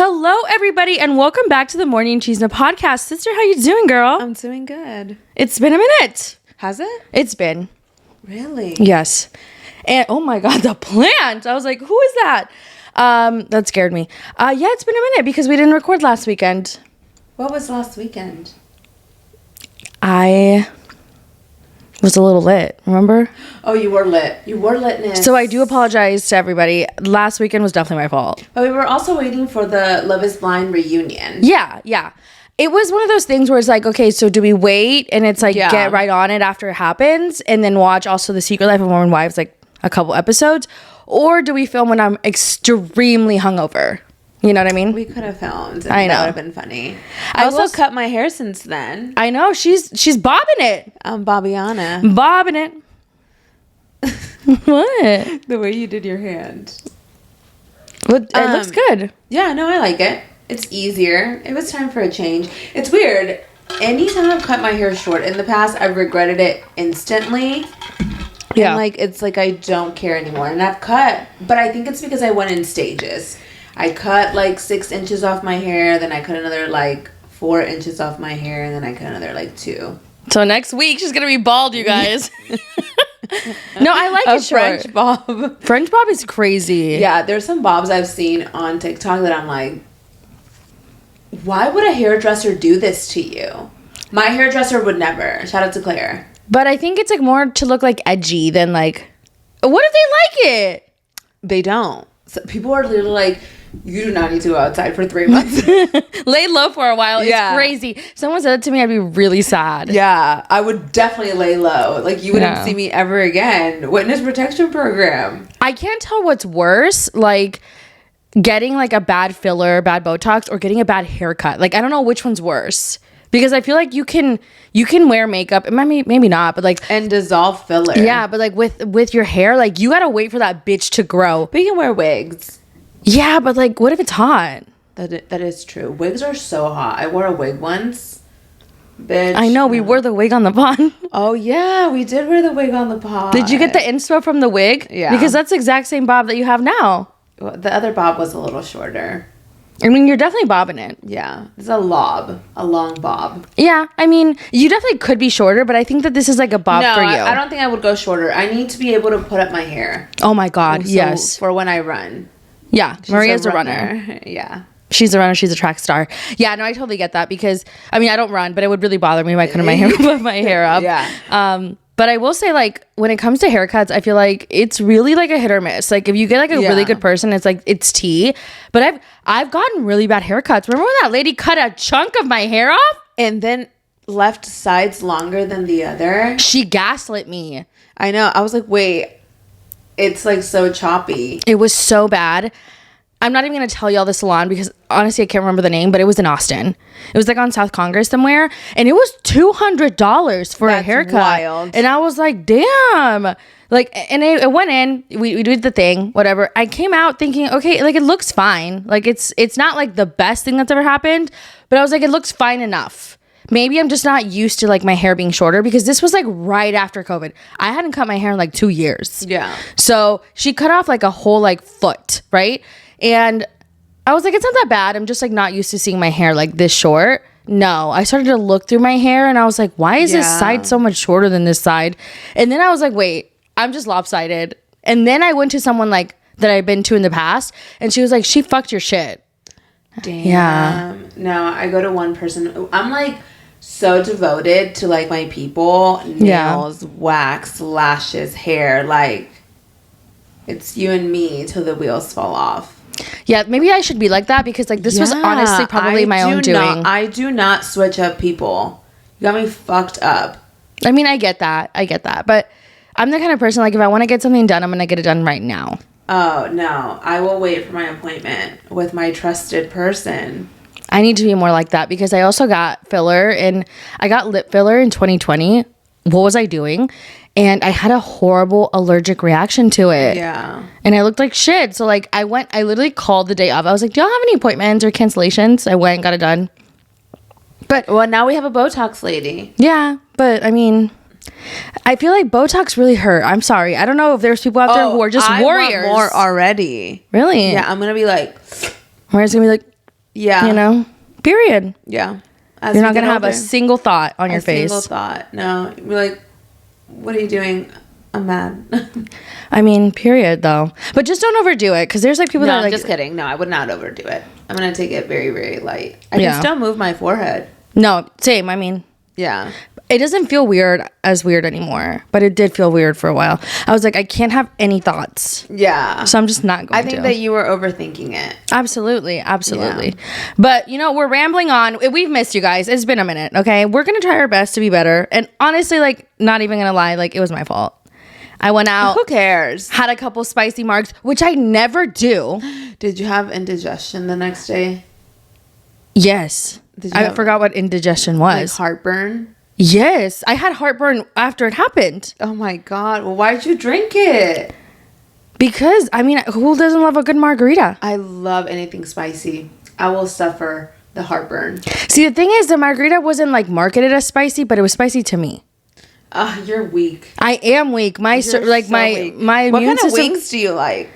Hello, everybody, and welcome back to the Morning Chisme podcast. Sister, how you doing, girl? I'm doing good. It's been a minute. Has it? It's been. Really? Yes. And oh my God, the plant. I was like, who is that? That scared me. Yeah, it's been a minute because we didn't record last weekend. What was last weekend? I was a little lit, remember? Oh, you were lit. You were litness. So I do apologize to everybody. Last weekend was definitely my fault. But we were also waiting for the Love is Blind reunion. Yeah. It was one of those things where it's like, okay, so do we wait and it's like get right on it after it happens and then watch also The Secret Life of Mormon Wives, like a couple episodes? Or do we film when I'm extremely hungover? You know what I mean? We could have filmed. I know. That would have been funny. I also cut my hair since then. I know. She's bobbing it. I'm Bobbiana. Bobbing it. What? The way you did your hand. Well, it looks good. Yeah, no, I like it. It's easier. It was time for a change. It's weird. Anytime I've cut my hair short in the past, I've regretted it instantly. Yeah. And like, it's like I don't care anymore. And I've cut, but I think it's because I went in stages. I cut like 6 inches off my hair, then I cut another like 4 inches off my hair, and then I cut another like 2. So next week she's gonna be bald, you guys. No, I like it short. French bob. French bob is crazy. Yeah, there's some bobs I've seen on TikTok that I'm like, why would a hairdresser do this to you? My hairdresser would never. Shout out to Claire. But I think it's like more to look like edgy than like, what if they like it? They don't. So people are literally like, you do not need to go outside for 3 months. Lay low for a while. Yeah. It's crazy. Someone said that to me, I'd be really sad. Yeah, I would definitely lay low. Like, you wouldn't see me ever again. Witness protection program. I can't tell what's worse, like getting like a bad filler, bad Botox, or getting a bad haircut. Like, I don't know which one's worse. Because I feel like you can wear makeup, it might be, maybe not, but like, and dissolve filler. Yeah, but like with your hair, like you gotta wait for that bitch to grow. But you can wear wigs. Yeah, but like, what if it's hot? That is true. Wigs are so hot. I wore a wig once. Bitch. I know, we wore the wig on the pond. Oh yeah, we did wear the wig on the pod. Did you get the inspo from the wig? Yeah. Because that's the exact same bob that you have now. Well, the other bob was a little shorter. I mean, you're definitely bobbing it. Yeah, it's a long bob. Yeah, I mean, you definitely could be shorter, but I think that this is like a bob for you. I don't think I would go shorter. I need to be able to put up my hair. Oh my God, So, yes. for when I run. Yeah, Maria's a runner. Yeah. She's a runner. She's a track star. Yeah, no, I totally get that because, I mean, I don't run, but it would really bother me if I couldn't put my hair up. Yeah. But I will say, like, when it comes to haircuts, I feel like it's really like a hit or miss. Like, if you get like a really good person, it's like it's tea. But I've gotten really bad haircuts. Remember when that lady cut a chunk of my hair off And then left sides longer than the other? She gaslit me. I know. I was like, wait, it's like so choppy. It was so bad. I'm not even going to tell y'all the salon because honestly, I can't remember the name, but it was in Austin. It was like on South Congress somewhere. And it was $200 for a haircut. Wild. And I was like, damn. Like, and I went in, we did the thing, whatever. I came out thinking, okay, like it looks fine. Like it's not like the best thing that's ever happened, but I was like, it looks fine enough. Maybe I'm just not used to like my hair being shorter because this was like right after COVID. I hadn't cut my hair in like 2 years. Yeah. So she cut off like a whole like foot, right? And I was like, it's not that bad. I'm just like not used to seeing my hair like this short. No, I started to look through my hair and I was like, why is this side so much shorter than this side? And then I was like, wait, I'm just lopsided. And then I went to someone like that I've been to in the past and she was like, she fucked your shit. Damn. Yeah. No, I go to one person. I'm like so devoted to like my people. Nails, wax, lashes, hair. Like it's you and me till the wheels fall off. Yeah, maybe I should be like that because like this was honestly probably my own doing. I do not switch up people. You got me fucked up. I mean, I get that. But I'm the kind of person like if I want to get something done, I'm going to get it done right now. Oh, no. I will wait for my appointment with my trusted person. I need to be more like that because I also got filler and I got lip filler in 2020. What was I doing? And I had a horrible allergic reaction to it. Yeah. And I looked like shit. So like I literally called the day of. I was like, do y'all have any appointments or cancellations? I went and got it done. But well, now we have a Botox lady. Yeah. But I mean, I feel like Botox really hurt. I'm sorry. I don't know if there's people out there who are just warriors. Want more already. Really? Yeah, I'm going to be like. Maria's going to be like. Yeah. You know? Period. Yeah. You're not going to have a single thought on your face. A single thought. No. You're like, what are you doing? I'm mad. I mean, period, though. But just don't overdo it, because there's like people that are like... I'm just kidding. No, I would not overdo it. I'm going to take it very, very light. I can still move my forehead. No, same. I mean... Yeah. It doesn't feel weird anymore, but it did feel weird for a while. I was like, I can't have any thoughts. Yeah. So I'm just not going to. I think that you were overthinking it. Absolutely. Yeah. But, we're rambling on. We've missed you guys. It's been a minute, okay? We're going to try our best to be better. And honestly, like, not even going to lie, like, it was my fault. I went out. Who cares? Had a couple spicy marks, which I never do. Did you have indigestion the next day? Yes. I forgot what indigestion was. Like heartburn? Yes. I had heartburn after it happened. Oh my God. Well, why'd you drink it? Because, I mean, who doesn't love a good margarita? I love anything spicy. I will suffer the heartburn. See, the thing is, the margarita wasn't like marketed as spicy, but it was spicy to me. You're weak. I am weak. My weak. my immune What kind system, of wings do you like?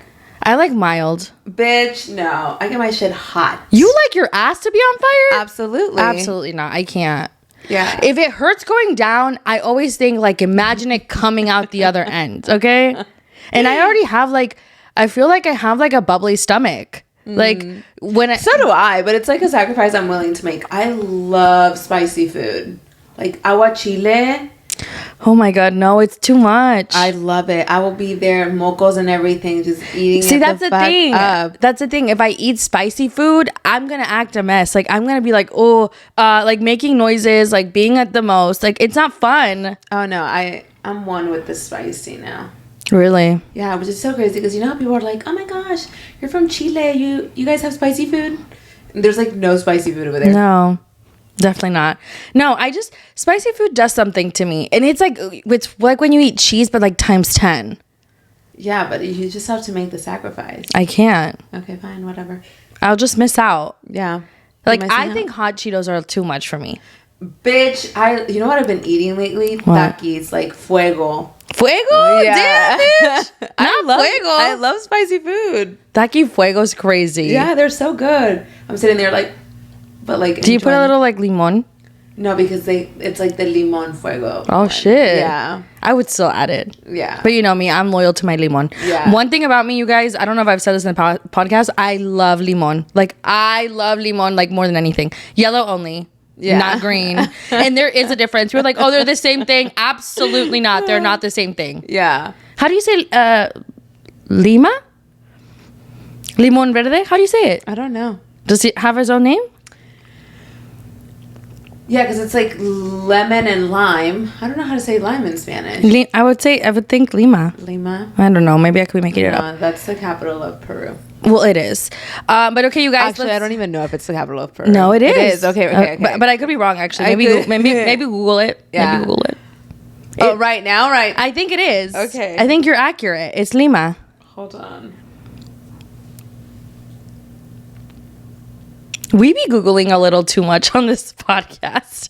I like mild. Bitch, no. I get my shit hot. You like your ass to be on fire? Absolutely. Absolutely not. I can't. Yeah. If it hurts going down, I always think like imagine it coming out the other end, okay? And I already have like I feel like I have like a bubbly stomach. Like so do I, but it's like a sacrifice I'm willing to make. I love spicy food. Like agua chile. Oh my God, no, it's too much. I love it. I will be there, mocos and everything, just eating. See, that's the thing. That's the thing. If I eat spicy food, I'm gonna act a mess. Like I'm gonna be like, like making noises, like being at the most. Like it's not fun. Oh no, I'm one with the spicy now. Really? Yeah, which is so crazy because you know how people are like, oh my gosh, you're from Chile. You guys have spicy food? And there's like no spicy food over there. No. Definitely not. No, spicy food does something to me. And it's like when you eat cheese, but like times 10. Yeah, but you just have to make the sacrifice. I can't. Okay, fine, whatever. I'll just miss out. Yeah. Like, I think hot Cheetos are too much for me. Bitch, you know what I've been eating lately? What? Takis, like fuego. Fuego? Yeah. Damn, bitch. I love spicy food. Taki Fuego's crazy. Yeah, they're so good. I'm sitting there like, but like. Do you put a little like limon? No, because it's like the limon fuego. Oh, one. shit. Yeah. I would still add it. Yeah. But you know me, I'm loyal to my limon. Yeah. One thing about me, you guys, I don't know if I've said this in the podcast, I love limon. Like, I love limon like more than anything. Yellow only. Yeah. Not green. And there is a difference. We're like, oh, they're the same thing. Absolutely not. They're not the same thing. Yeah. How do you say lima? Limon verde? How do you say it? I don't know. Does it have its own name? Yeah, because it's like lemon and lime. I don't know how to say lime in Spanish. I would think Lima. Lima? I don't know. Maybe I could be making it up. That's the capital of Peru. Well, it is. But okay, you guys. Actually, I don't even know if it's the capital of Peru. No, it is. It is. Okay. But I could be wrong, actually. Maybe Google it. Yeah. Maybe Google it. Right now? Right. I think it is. Okay. I think you're accurate. It's Lima. Hold on. We be Googling a little too much on this podcast.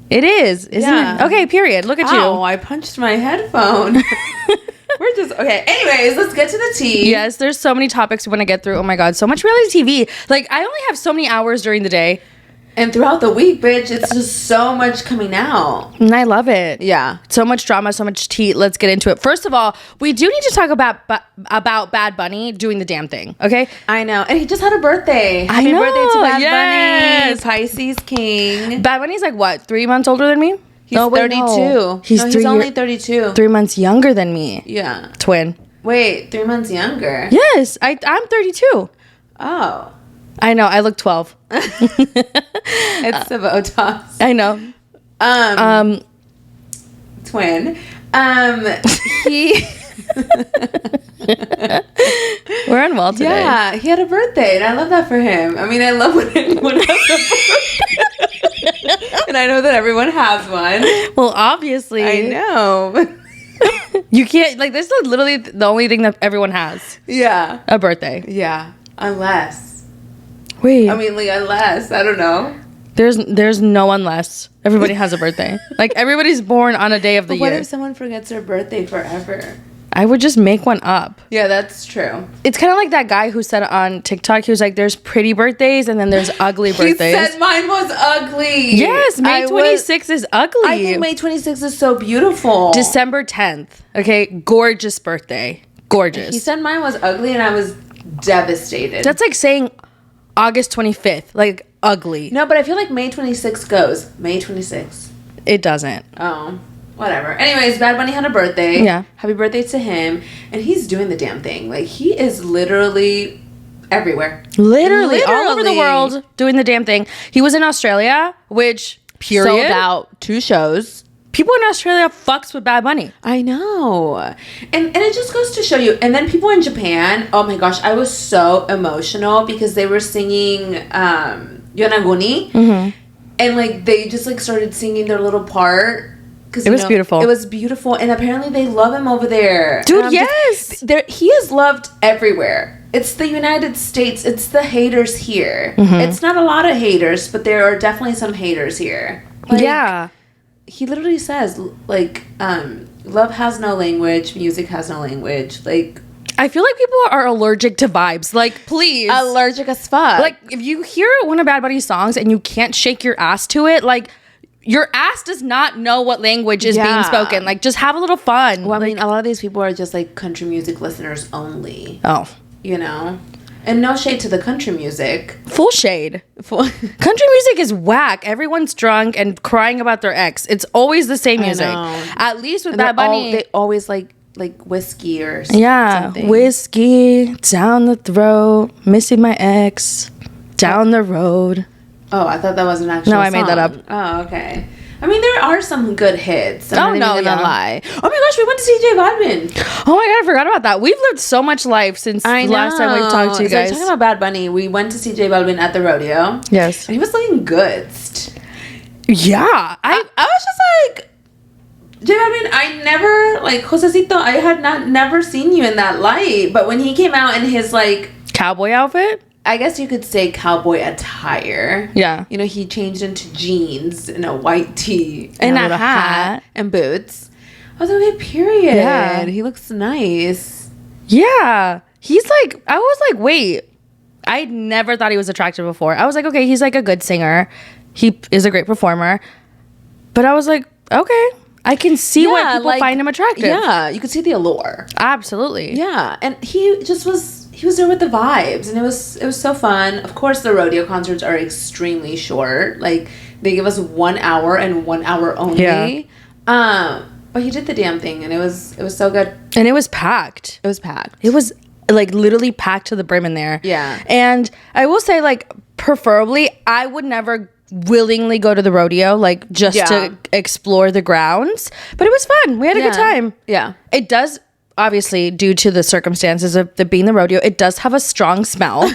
It is, isn't it? Okay, period. Look at you. Oh, I punched my headphone. We're just, okay. Anyways, let's get to the tea. Yes, there's so many topics we want to get through. Oh my God, so much reality TV. Like, I only have so many hours during the day. And throughout the week, bitch, it's just so much coming out. And I love it. Yeah. So much drama, so much tea. Let's get into it. First of all, we do need to talk about Bad Bunny doing the damn thing, okay? I know. And he just had a birthday. Happy birthday to Bad Bunny. Pisces King. Bad Bunny's like, what, 3 months older than me? He's 32. No. He's only 32. 3 months younger than me. Yeah. Twin. Wait, 3 months younger? Yes, I'm 32. Oh. I know, I look 12. It's the Botox. I know. Twin. He We're on well today. Yeah, he had a birthday, and I love that for him. I mean, I love when anyone has a birthday. And I know that everyone has one. Well, obviously. I know. You can't, like, this is literally the only thing that everyone has. Yeah. A birthday. Yeah. Unless. Wait. I mean, like, unless. I don't know. There's no unless. Everybody has a birthday. Like, everybody's born on a day of the year. What if someone forgets their birthday forever? I would just make one up. Yeah, that's true. It's kind of like that guy who said on TikTok, he was like, there's pretty birthdays and then there's ugly birthdays. He said mine was ugly. Yes, May 26th is ugly. I think May 26th is so beautiful. December 10th. Okay, gorgeous birthday. Gorgeous. He said mine was ugly and I was devastated. That's like saying August 25th. Like, ugly. No, but I feel like May 26th goes. May 26th. It doesn't. Oh. Whatever. Anyways, Bad Bunny had a birthday. Yeah. Happy birthday to him. And he's doing the damn thing. Like, he is literally everywhere. Literally all over the world doing the damn thing. He was in Australia, which, period. Sold out 2 shows. People in Australia fucks with Bad Bunny. I know. And it just goes to show you. And then people in Japan, oh my gosh, I was so emotional because they were singing Yonaguni. Mm-hmm. And, like, they just, like, started singing their little part. It was beautiful. It was beautiful. And apparently they love him over there. Dude, yes. He is loved everywhere. It's the United States. It's the haters here. Mm-hmm. It's not a lot of haters, but there are definitely some haters here. Like, yeah. He literally says, like, love has no language. Music has no language. Like, I feel like people are allergic to vibes. Like, please. Allergic as fuck. Like, if you hear one of Bad Bunny's songs and you can't shake your ass to it, like, your ass does not know what language is being spoken. Like, just have a little fun. Well, I mean, like, a lot of these people are just, like, country music listeners only. Oh. You know? And no shade to the country music. Full shade. Country music is whack. Everyone's drunk and crying about their ex. It's always the same music. At least with Bad Bunny. They always, like whiskey or something. Yeah. Whiskey, down the throat, missing my ex, down the road. Oh, I thought that was an actual song. No, I made that up. Oh, okay. I mean, there are some good hits. I'm not even gonna lie. Oh my gosh, we went to see J Balvin. Oh my god, I forgot about that. We've lived so much life since the last time we've talked to you guys. So talking about Bad Bunny, we went to see J Balvin at the rodeo. Yes. And he was looking good. Yeah. I was just like, J Balvin, I never, like, Josecito, I had never seen you in that light. But when he came out in his, like, cowboy outfit? I guess you could say cowboy attire. Yeah. You know, he changed into jeans and a white tee. And a hat. And boots. I was like, okay, period. Yeah. He looks nice. Yeah. He's like, I was like, wait. I never thought he was attractive before. I was like, okay, he's like a good singer. He is a great performer. But I was like, okay. I can see why people find him attractive. Yeah. You could see the allure. Absolutely. Yeah. And he just was... He was there with the vibes, and it was so fun. Of course, the rodeo concerts are extremely short. Like, they give us 1 hour and 1 hour only. Yeah. But he did the damn thing, and it was so good. And it was packed. It was packed. It was, like, literally packed to the brim in there. Yeah. And I will say, like, preferably, I would never willingly go to the rodeo, like, just to explore the grounds. But it was fun. We had a good time. Yeah. It does... Obviously, due to the circumstances of being the rodeo, it does have a strong smell.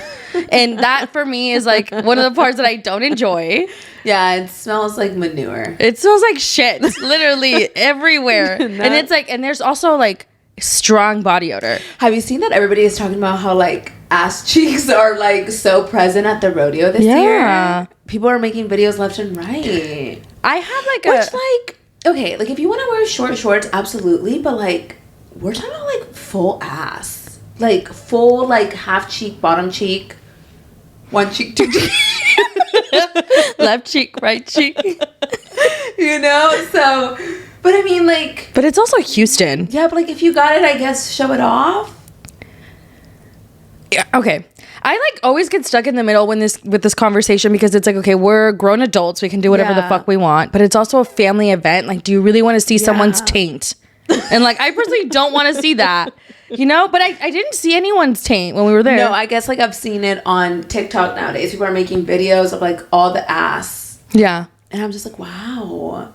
And that, for me, is, like, one of the parts that I don't enjoy. Yeah, it smells like manure. It smells like shit, literally, everywhere. And it's, like, and there's also, like, strong body odor. Have you seen that everybody is talking about how, like, ass cheeks are, like, so present at the rodeo this year? People are making videos left and right. I have, like, okay, like, if you want to wear short shorts, absolutely, but, like, we're talking about, like, full ass. Like, full, like, half cheek, bottom cheek, one cheek, two cheek. Left cheek, right cheek. You know? So, but I mean, like... But it's also Houston. Yeah, but, like, if you got it, I guess show it off. Yeah, okay. I, like, always get stuck in the middle with this conversation because it's like, okay, we're grown adults. We can do whatever the fuck we want. But it's also a family event. Like, do you really want to see someone's taint? And, like, I personally don't want to see that, you know? But I didn't see anyone's taint when we were there. No, I guess, like, I've seen it on TikTok nowadays. People are making videos of, like, all the ass. Yeah. And I'm just like, wow.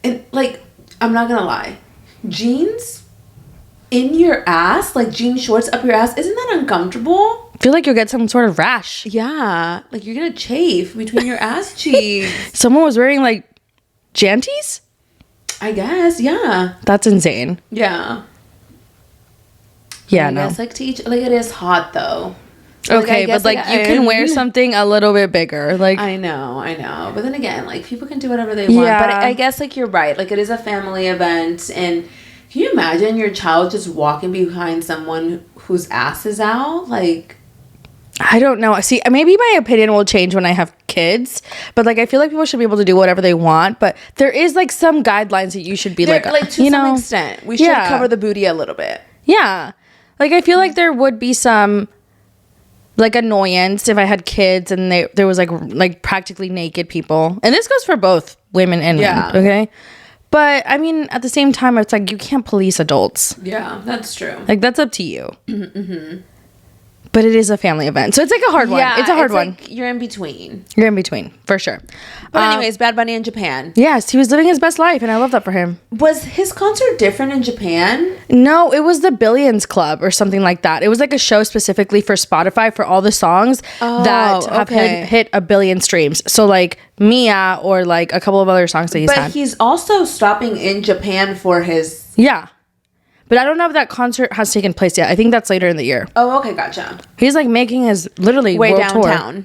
And, like, I'm not going to lie. Jeans in your ass, like, jean shorts up your ass, isn't that uncomfortable? I feel like you'll get some sort of rash. Yeah. Like, you're going to chafe between your ass cheeks. Someone was wearing, like, janties? I guess, yeah. That's insane. Yeah. Yeah, I guess, like, to each, like, it is hot, though. Okay, but, like, you can wear something a little bit bigger. Like, I know. But then again, like, people can do whatever they want. But I guess, like, you're right. Like, it is a family event, and Can you imagine your child just walking behind someone whose ass is out? Like, I don't know. See, maybe my opinion will change when I have kids, but like I feel like people should be able to do whatever they want, but there is like some guidelines that you should be like to some extent. We should cover the booty a little bit. Yeah. Like I feel like there would be some like annoyance if I had kids and there was like practically naked people. And this goes for both women and men, okay? But I mean, at the same time, it's like you can't police adults. Yeah, that's true. Like that's up to you. Mm-hmm. But it is a family event, so it's like a hard one. It's a hard one. Like you're in between. You're in between, for sure. But anyways, Bad Bunny in Japan. Yes, he was living his best life, and I love that for him. Was his concert different in Japan? No, it was the Billions Club or something like that. It was like a show specifically for Spotify for all the songs that have hit 1 billion streams. So like Mia or like a couple of other songs that he's had. But he's also stopping in Japan for his... Yeah. But I don't know if that concert has taken place yet. I think that's later in the year. Oh, okay, gotcha. He's like making his literally way world downtown. Tour.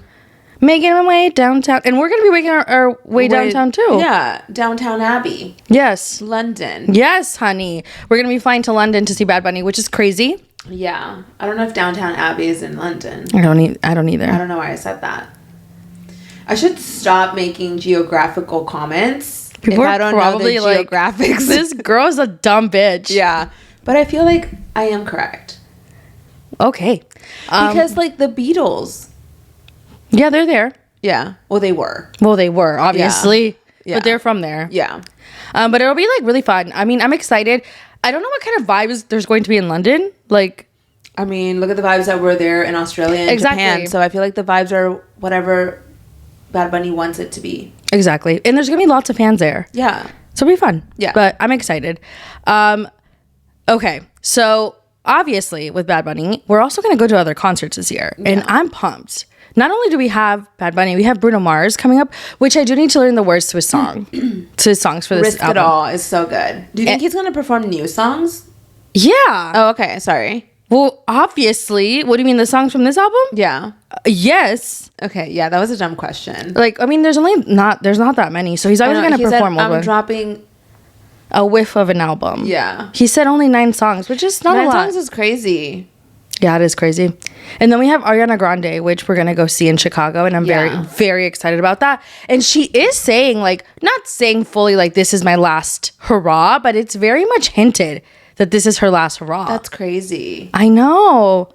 Making our way downtown. And we're going to be making our way downtown too. Yeah, Downtown Abbey. Yes. London. Yes, honey. We're going to be flying to London to see Bad Bunny, which is crazy. Yeah. I don't know if Downtown Abbey is in London. I don't either. I don't know why I said that. I should stop making geographical comments. People are probably like, geographics. This girl's a dumb bitch. Yeah. But I feel like I am correct. Okay. Because, like, the Beatles. Yeah, they're there. Yeah. Well, they were. Obviously. Yeah. But they're from there. Yeah. But it'll be, like, really fun. I mean, I'm excited. I don't know what kind of vibes there's going to be in London. Like... I mean, look at the vibes that were there in Australia and Japan. So I feel like the vibes are whatever Bad Bunny wants it to be. Exactly. And there's going to be lots of fans there. Yeah. So it'll be fun. Yeah. But I'm excited. Okay, so obviously with Bad Bunny, we're also going to go to other concerts this year. Yeah. And I'm pumped. Not only do we have Bad Bunny, we have Bruno Mars coming up, which I do need to learn the words to his song. To his songs for this album. Risk It All is so good. Do you think he's going to perform new songs? Yeah. Oh, okay. Sorry. Well, obviously. What do you mean, the songs from this album? Yeah. Yes. Okay, yeah, that was a dumb question. Like, I mean, there's not that many, so he's always going to perform I'm dropping... a whiff of an album. Yeah. He said only 9 songs, which is not a lot. 9 songs is crazy. Yeah, it is crazy. And then we have Ariana Grande, which we're going to go see in Chicago. And I'm very, very excited about that. And she is saying, like, not saying fully, like, this is my last hurrah, but it's very much hinted that this is her last hurrah. That's crazy. I know.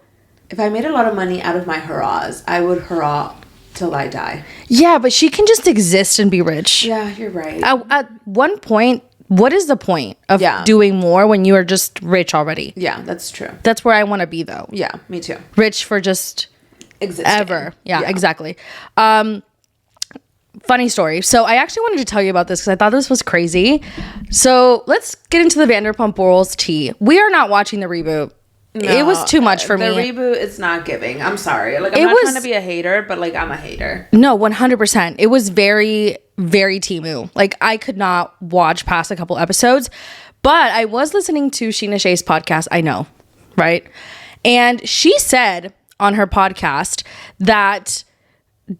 If I made a lot of money out of my hurrahs, I would hurrah till I die. Yeah, but she can just exist and be rich. Yeah, you're right. At one point, what is the point of doing more when you are just rich already? Yeah, that's true. That's where I want to be, though. Yeah, me too. Rich for just existing. Ever. Yeah, exactly. Funny story. So I actually wanted to tell you about this because I thought this was crazy. So let's get into the Vanderpump Rules tea. We are not watching the reboot. No, it was too much for me. The reboot is not giving. I'm sorry. Like, I'm not trying to be a hater, but like, I'm a hater. No, 100%. It was very, very Timu. Like, I could not watch past a couple episodes, but I was listening to Sheena Shea's podcast. I know, right? And she said on her podcast that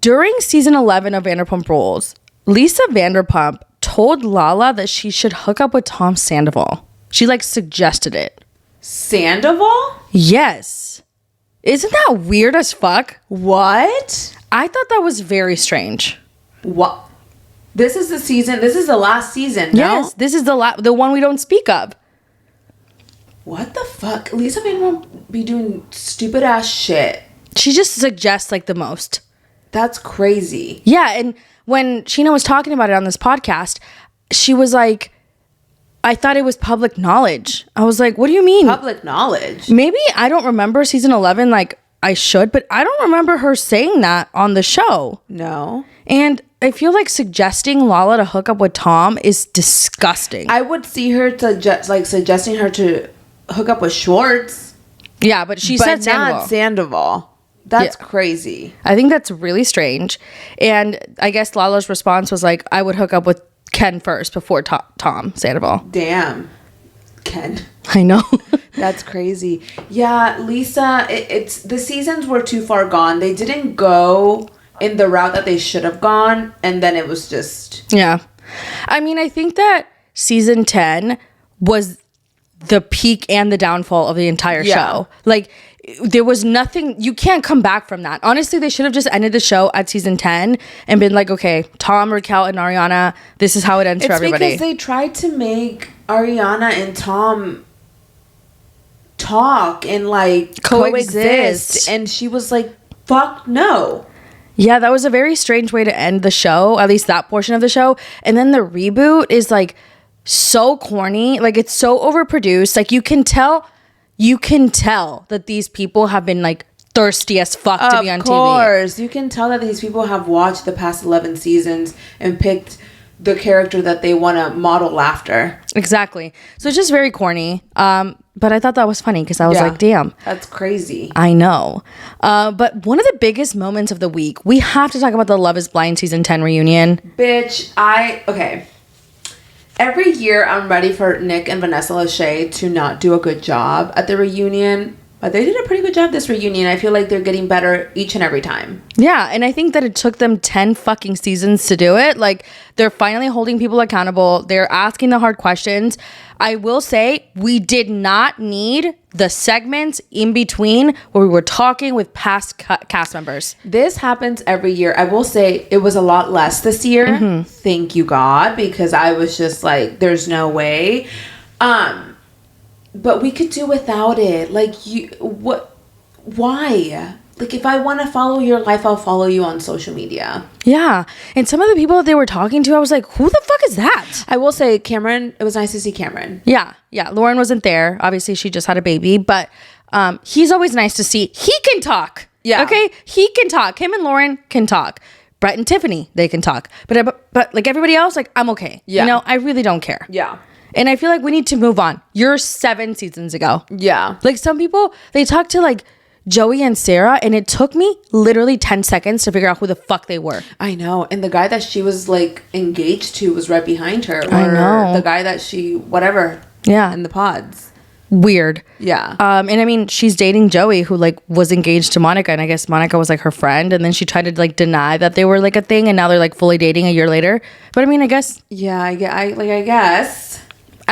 during season 11 of Vanderpump Rules, Lisa Vanderpump told Lala that she should hook up with Tom Sandoval. She like suggested it. Sandoval? Yes. Isn't that weird as fuck? What? I thought that was very strange. What? This is the season. This is the last season. No? Yes, this is the one we don't speak of. What the fuck? Lisa Vanderpump be doing stupid ass shit. She just suggests like the most. That's crazy. Yeah, and when Sheena was talking about it on this podcast, she was like, I thought it was public knowledge. I was like, what do you mean? Public knowledge? Maybe I don't remember season 11 like I should, but I don't remember her saying that on the show. No. And I feel like suggesting Lala to hook up with Tom is disgusting. I would see her suggesting her to hook up with Schwartz. Yeah, but she said Sandoval. Not Sandoval. That's crazy. I think that's really strange. And I guess Lala's response was like, I would hook up with Ken first before Tom Sandoval. Damn. Ken. I know. That's crazy. Yeah, Lisa, it's the seasons were too far gone. They didn't go in the route that they should have gone. And then it was just... Yeah. I mean, I think that season 10 was the peak and the downfall of the entire show. Like, there was nothing, you can't come back from that. Honestly, they should have just ended the show at season 10 and been like, okay, Tom, Raquel, and Ariana, this is how it ends for everybody. It's because they tried to make Ariana and Tom talk and like coexist, and she was like, fuck no. Yeah, that was a very strange way to end the show, at least that portion of the show. And then the reboot is like so corny, like it's so overproduced. Like you can tell that these people have been like thirsty as fuck to be on TV. Of course, you can tell that these people have watched the past 11 seasons and picked the character that they want to model after. Exactly. So it's just very corny. But I thought that was funny because I was like, damn. That's crazy. I know. But one of the biggest moments of the week, we have to talk about the Love is Blind season 10 reunion. Bitch, okay. Every year I'm ready for Nick and Vanessa Lachey to not do a good job at the reunion. But they did a pretty good job this reunion. I feel like they're getting better each and every time. Yeah, and I think that it took them 10 fucking seasons to do it. Like, they're finally holding people accountable. They're asking the hard questions. I will say, we did not need the segments in between where we were talking with past cast members. This happens every year. I will say it was a lot less this year. Mm-hmm. Thank you, God, because I was just like, there's no way. But we could do without it. Like, why? Like, if I want to follow your life, I'll follow you on social media. Yeah. And some of the people that they were talking to, I was like, who the fuck is that? I will say, Cameron, it was nice to see Cameron. Yeah. Yeah. Lauren wasn't there. Obviously, she just had a baby. But he's always nice to see. He can talk. Yeah. Okay? He can talk. Him and Lauren can talk. Brett and Tiffany, they can talk. But like everybody else, like, I'm okay. Yeah. You know, I really don't care. Yeah. And I feel like we need to move on. You're 7 seasons ago. Yeah. Like some people, they talk to like Joey and Sarah, and it took me literally 10 seconds to figure out who the fuck they were. I know. And the guy that she was like engaged to was right behind her. Or I know. The guy that she, whatever. Yeah. In the pods. Weird. Yeah. And I mean, she's dating Joey, who like was engaged to Monica, and I guess Monica was like her friend, and then she tried to like deny that they were like a thing, and now they're like fully dating a year later. But I mean, I guess. Yeah, I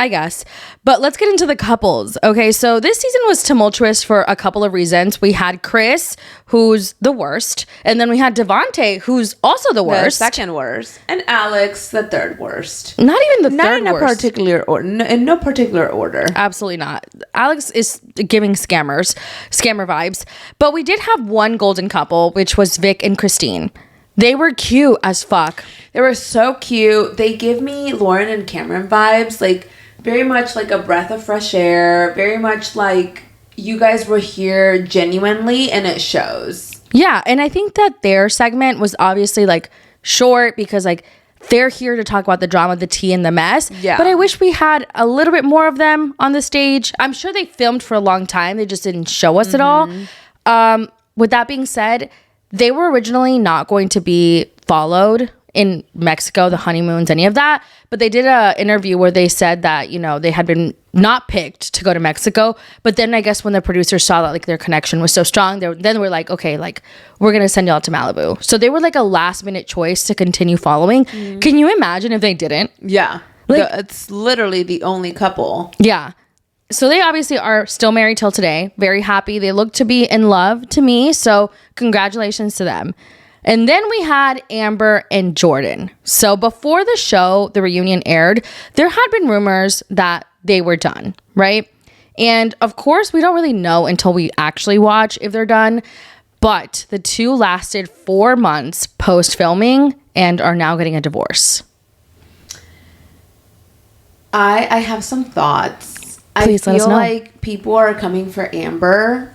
guess. But let's get into the couples. Okay, so this season was tumultuous for a couple of reasons. We had Chris, who's the worst, and then we had Devontae, who's also the worst. The second worst. And Alex, the third worst. Not even the third worst. In no particular order. Absolutely not. Alex is giving scammer vibes. But we did have one golden couple, which was Vic and Christine. They were cute as fuck. They were so cute. They give me Lauren and Cameron vibes, like very much like a breath of fresh air, very much like you guys were here genuinely, and it shows. Yeah, and I think that their segment was obviously like short because like they're here to talk about the drama, the tea, and the mess. Yeah. But I wish we had a little bit more of them on the stage. I'm sure they filmed for a long time. They just didn't show us it all. With that being said, they were originally not going to be followed in Mexico, the honeymoons, any of that. But they did an interview where they said that, you know, they had been not picked to go to Mexico. But then I guess when the producers saw that like their connection was so strong, then we're like, okay, like we're going to send y'all to Malibu. So they were like a last minute choice to continue following. Mm-hmm. Can you imagine if they didn't? Yeah. Like, it's literally the only couple. Yeah. So they obviously are still married till today. Very happy. They look to be in love to me. So congratulations to them. And then we had Amber and Jordan. So before the show, the reunion aired, there had been rumors that they were done, right? And of course, we don't really know until we actually watch if they're done. But the two lasted 4 months post-filming and are now getting a divorce. I have some thoughts. Please let us know. I feel like people are coming for Amber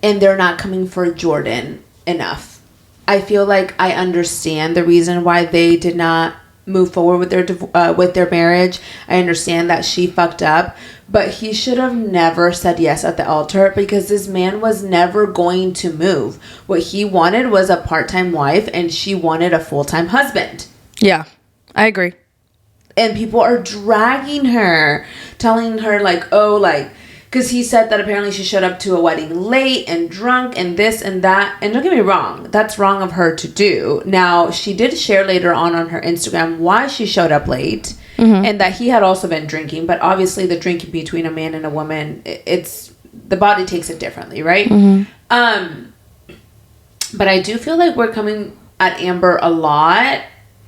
and they're not coming for Jordan enough. I feel like I understand the reason why they did not move forward with their marriage. I understand that she fucked up, but he should have never said yes at the altar because this man was never going to move. What he wanted was a part-time wife and she wanted a full-time husband. Yeah, I agree. And people are dragging her, telling her like, oh, like, because he said that apparently she showed up to a wedding late and drunk and this and that. And don't get me wrong, that's wrong of her to do. Now, she did share later on her Instagram why she showed up late. and that he had also been drinking. But obviously, the drinking between a man and a woman, it's the body takes it differently, right? But I do feel like we're coming at Amber a lot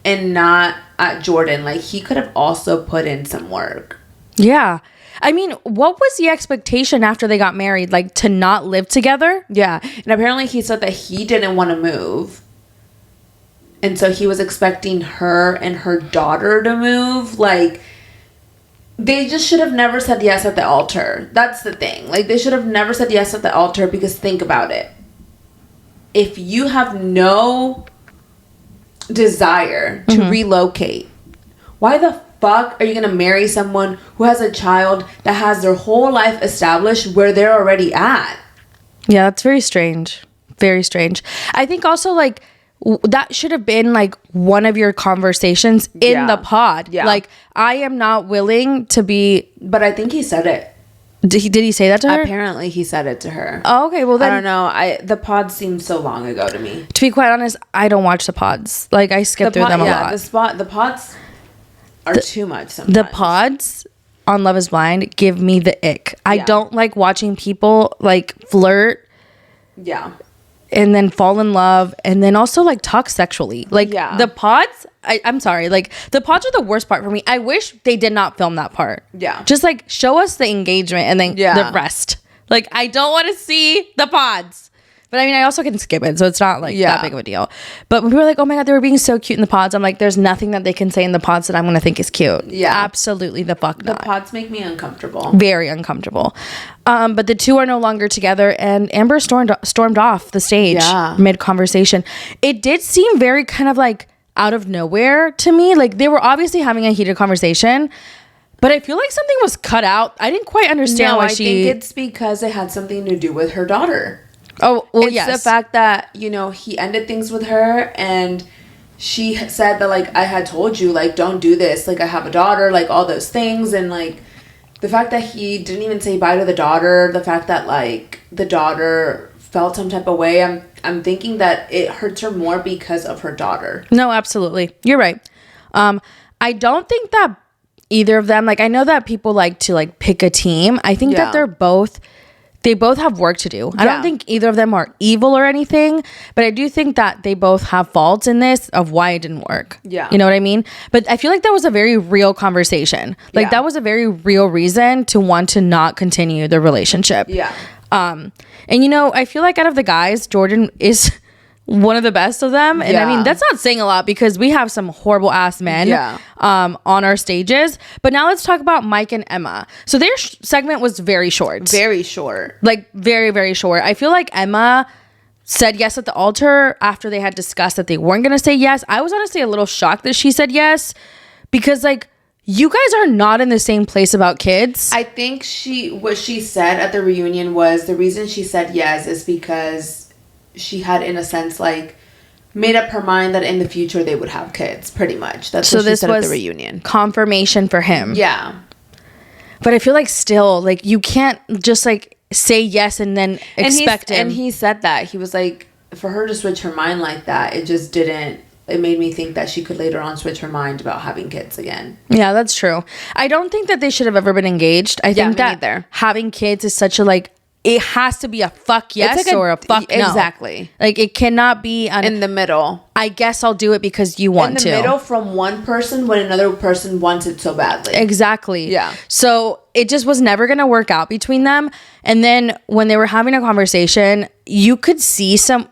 and not at Jordan. Like, he could have also put in some work. Yeah. I mean, what was the expectation after they got married? Like, to not live together? Yeah. And apparently he said that he didn't want to move. And so he was expecting her and her daughter to move. Like, they just should have never said yes at the altar. That's the thing. Like, they should have never said yes at the altar, because think about it. If you have no desire to relocate, why the fuck are you going to marry someone who has a child that has their whole life established where they're already at? Yeah, that's very strange. Very strange. I think also, like, that should have been, like, one of your conversations in the pod. Yeah. Like, I am not willing to be... But I think he said it. Did he say that to her? Apparently he said it to her. Oh, okay. Well, then... I don't know. The pods seemed so long ago to me. To be quite honest, I don't watch the pods. Like, I skip through them a lot. The pods are too much sometimes. The pods on Love is Blind give me the ick. I don't like watching people, like, flirt. Yeah. And then fall in love, and then also, like, talk sexually. Like, the pods, I'm sorry, like, the pods are the worst part for me. I wish they did not film that part. Yeah. Just, like, show us the engagement and then the rest. Like, I don't want to see the pods. But, I mean, I also can skip it, so it's not, like, that big of a deal. But when people are like, oh, my God, they were being so cute in the pods, I'm like, there's nothing that they can say in the pods that I'm going to think is cute. Yeah. Absolutely the fuck not. The pods make me uncomfortable. Very uncomfortable. But the two are no longer together, and Amber stormed off the stage mid-conversation. It did seem very kind of, like, out of nowhere to me. Like, they were obviously having a heated conversation, but I feel like something was cut out. I didn't quite understand why she... I think it's because it had something to do with her daughter. Oh, well, it's the fact that, you know, he ended things with her, and she said that, like, I had told you, like, don't do this. Like, I have a daughter, like, all those things. And, like, the fact that he didn't even say bye to the daughter, the fact that, like, the daughter felt some type of way, I'm thinking that it hurts her more because of her daughter. No, absolutely. You're right. I don't think that either of them, like, I know that people like to, like, pick a team. I think that they both have work to do. I don't think either of them are evil or anything, but I do think that they both have faults in this of why it didn't work. Yeah. You know what I mean? But I feel like that was a very real conversation. Like, that was a very real reason to want to not continue the relationship. Yeah. And, you know, I feel like out of the guys, Jordan is one of the best of them. And I mean, that's not saying a lot, because we have some horrible ass men on our stages. But now let's talk about Mike and Emma. So their segment was very short. Very short. Like, very, very short. I feel like Emma said yes at the altar after they had discussed that they weren't going to say yes. I was honestly a little shocked that she said yes, because, like, you guys are not in the same place about kids. I think what she said at the reunion was the reason she said yes is because she had, in a sense, like, made up her mind that in the future they would have kids, pretty much. That's what she said at the reunion. Confirmation for him. Yeah. But I feel like still, like, you can't just, like, say yes and then expect him. And he said that. He was like, for her to switch her mind like that, it just didn't... It made me think that she could later on switch her mind about having kids again. Yeah, that's true. I don't think that they should have ever been engaged. I think that having kids is such a, like... It has to be a fuck yes, like or a fuck no. Exactly. Like, it cannot be in the middle. I guess I'll do it because you want to. In the middle from one person when another person wants it so badly. Exactly. Yeah. So it just was never going to work out between them. And then when they were having a conversation, you could see some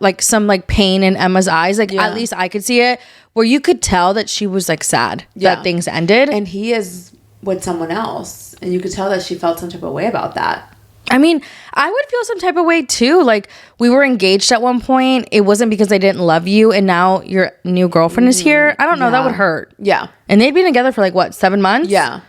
pain in Emma's eyes. Like, at least I could see it, where you could tell that she was, like, sad that things ended. And he is with someone else. And you could tell that she felt some type of way about that. I mean, I would feel some type of way too. Like, we were engaged at one point. It wasn't because I didn't love you, and now your new girlfriend is here. I don't know. That would hurt. Yeah. And they'd been together for, like, what, 7 months? Yeah.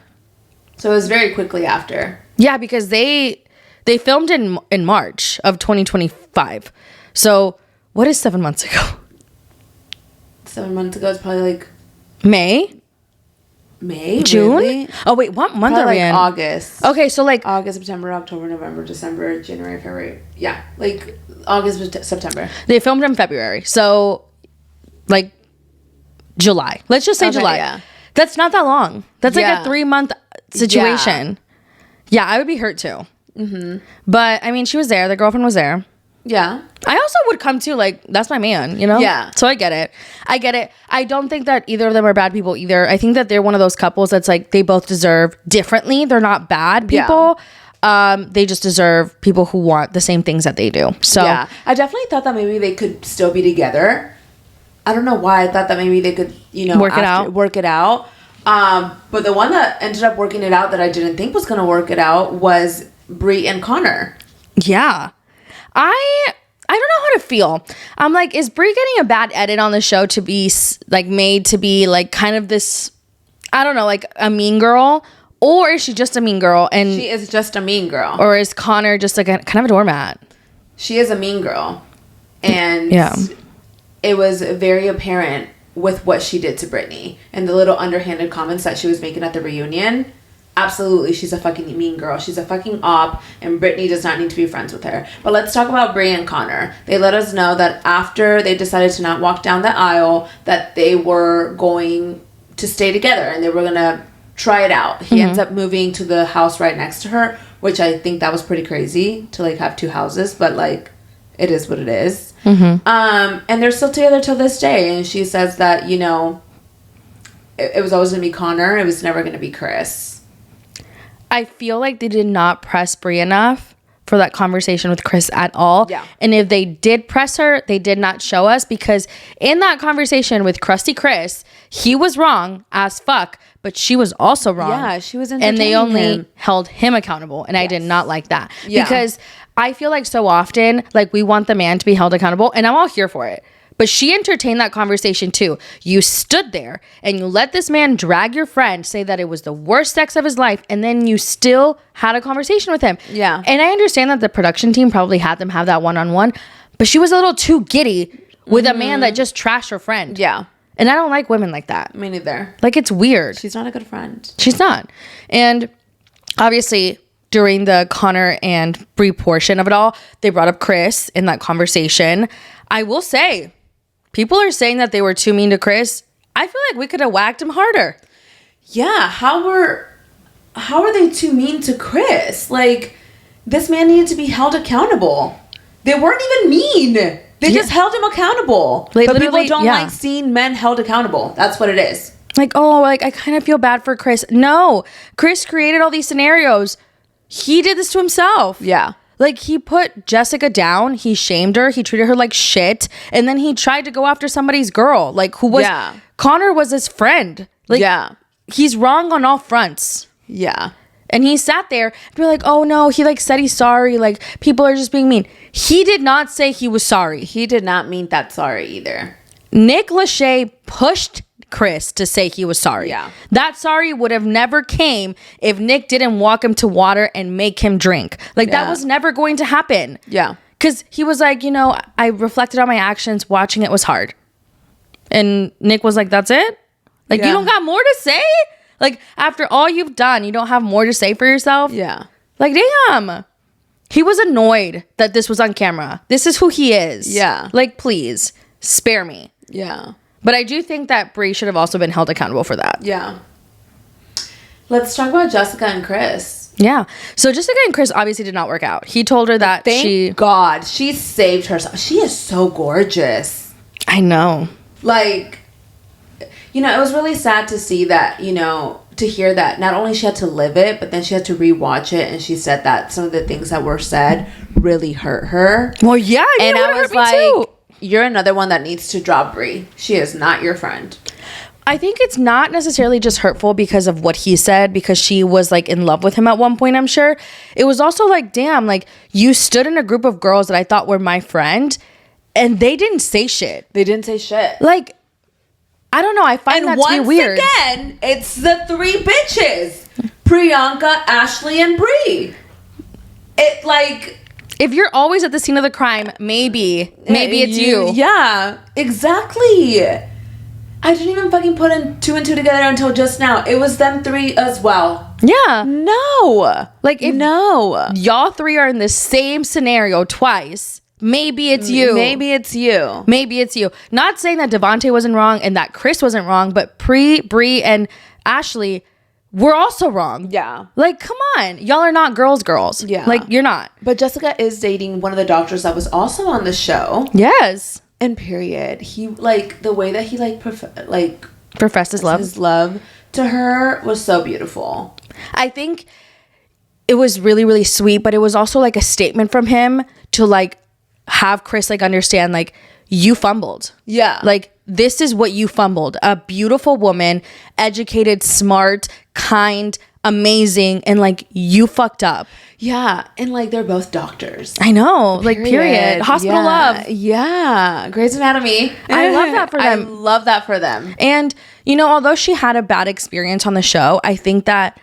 So it was very quickly after. Yeah, because they filmed in March of 2025. So what is 7 months ago? 7 months ago is probably like May. June? Really? Oh wait, what month are we in? August. Okay, so like August, September, October, November, December, January, February. Yeah, like August, September. They filmed in February, so like July. Let's just say July. Yeah. That's not that long. That's like a 3-month situation. Yeah, I would be hurt too. But I mean, she was there. The girlfriend was there. Yeah. I also would come too. Like, that's my man, you know? Yeah. So I get it. I don't think that either of them are bad people either. I think that they're one of those couples that's like, they both deserve differently. They're not bad people. They just deserve people who want the same things that they do. So yeah, I definitely thought that maybe they could still be together. I don't know why I thought that maybe they could, you know, work it out. But the one that ended up working it out that I didn't think was going to work it out was Bree and Connor. Yeah. I don't know how to feel. I'm like, is Bree getting a bad edit on the show to be like made to be like kind of this, I don't know, like a mean girl? Or is she just a mean girl? And she is just a mean girl. Or is Connor just like kind of a doormat? She is a mean girl. And it was very apparent with what she did to Brittany and the little underhanded comments that she was making at the reunion. Absolutely, she's a fucking mean girl. She's a fucking op, and Brittany does not need to be friends with her. But let's talk about Bree and Connor. They let us know that after they decided to not walk down the aisle, that they were going to stay together and they were going to try it out. He ends up moving to the house right next to her, which I think that was pretty crazy to like have 2 houses, but like it is what it is. And they're still together till this day. And she says that, you know, it was always going to be Connor. It was never going to be Chris. I feel like they did not press Bree enough for that conversation with Chris at all. Yeah. And if they did press her, they did not show us, because in that conversation with Krusty Chris, he was wrong as fuck, but she was also wrong. Yeah, she was entertaining him. And they only held him accountable. And I did not like that. Yeah. Because I feel like so often, like, we want the man to be held accountable, and I'm all here for it. But she entertained that conversation too. You stood there and you let this man drag your friend, say that it was the worst sex of his life, and then you still had a conversation with him. Yeah. And I understand that the production team probably had them have that one-on-one, but she was a little too giddy with a man that just trashed her friend. Yeah. And I don't like women like that. Me neither. Like, it's weird. She's not a good friend. She's not. And obviously, during the Connor and Bree portion of it all, they brought up Chris in that conversation. I will say, people are saying that they were too mean to Chris. I feel like we could have whacked him harder. Yeah, how are they too mean to Chris? Like, this man needed to be held accountable. They weren't even mean. They just held him accountable. Like, but people don't like seeing men held accountable. That's what it is. Like, oh, like, I kind of feel bad for Chris. No, Chris created all these scenarios. He did this to himself. Yeah. Like, he put Jessica down. He shamed her. He treated her like shit. And then he tried to go after somebody's girl. Like, who was... Yeah. Connor was his friend. Like, yeah. He's wrong on all fronts. Yeah. And he sat there and be like, oh, no, he, like, said he's sorry. Like, people are just being mean. He did not say he was sorry. He did not mean that sorry either. Nick Lachey pushed Chris to say he was sorry. Yeah. That sorry would have never came if Nick didn't walk him to water and make him drink. Like, that was never going to happen. Yeah. Because he was like, you know, I reflected on my actions. Watching it was hard. And Nick was like, that's it? Like, you don't got more to say? Like, after all you've done, you don't have more to say for yourself? Yeah. Like, damn. He was annoyed that this was on camera. This is who he is. Yeah. Like, please, spare me. Yeah. But I do think that Bree should have also been held accountable for that. Yeah. Let's talk about Jessica and Chris. Yeah. So Jessica and Chris obviously did not work out. He told her that Thank God. She saved herself. She is so gorgeous. I know. Like, you know, it was really sad to see that, you know, to hear that not only she had to live it, but then she had to rewatch it, and she said that some of the things that were said really hurt her. Well, yeah. And I was like, too. You're another one that needs to drop Bree. She is not your friend. I think it's not necessarily just hurtful because of what he said, because she was like in love with him at one point, I'm sure. It was also like, damn, like, you stood in a group of girls that I thought were my friend, and they didn't say shit. They didn't say shit. Like, I don't know. I find that to be weird. And once again, it's the 3 bitches. Priyanka, Ashley, and Bree. It, like... If you're always at the scene of the crime, maybe it's you. Yeah, exactly. I didn't even fucking put in 2 and 2 together until just now. It was them 3 as well. Yeah. No. Like, if y'all 3 are in the same scenario twice, maybe it's you. Maybe it's you. Maybe it's you. Not saying that Devontae wasn't wrong and that Chris wasn't wrong, but Brie, and Ashley were also wrong. Yeah. Like, come on. Y'all are not girls. Yeah. Like, you're not. But Jessica is dating one of the doctors that was also on the show. Yes. And period. He, like, the way that he, professed his love. His love to her was so beautiful. I think it was really, really sweet, but it was also like a statement from him to like have Chris like understand like you fumbled. Yeah. Like this is what you fumbled. A beautiful woman, educated, smart, kind, amazing, and like you fucked up. Yeah. And like they're both doctors. I know. Like period. Hospital love. Yeah. Grey's Anatomy. I love that for them. I love that for them. And you know, although she had a bad experience on the show, I think that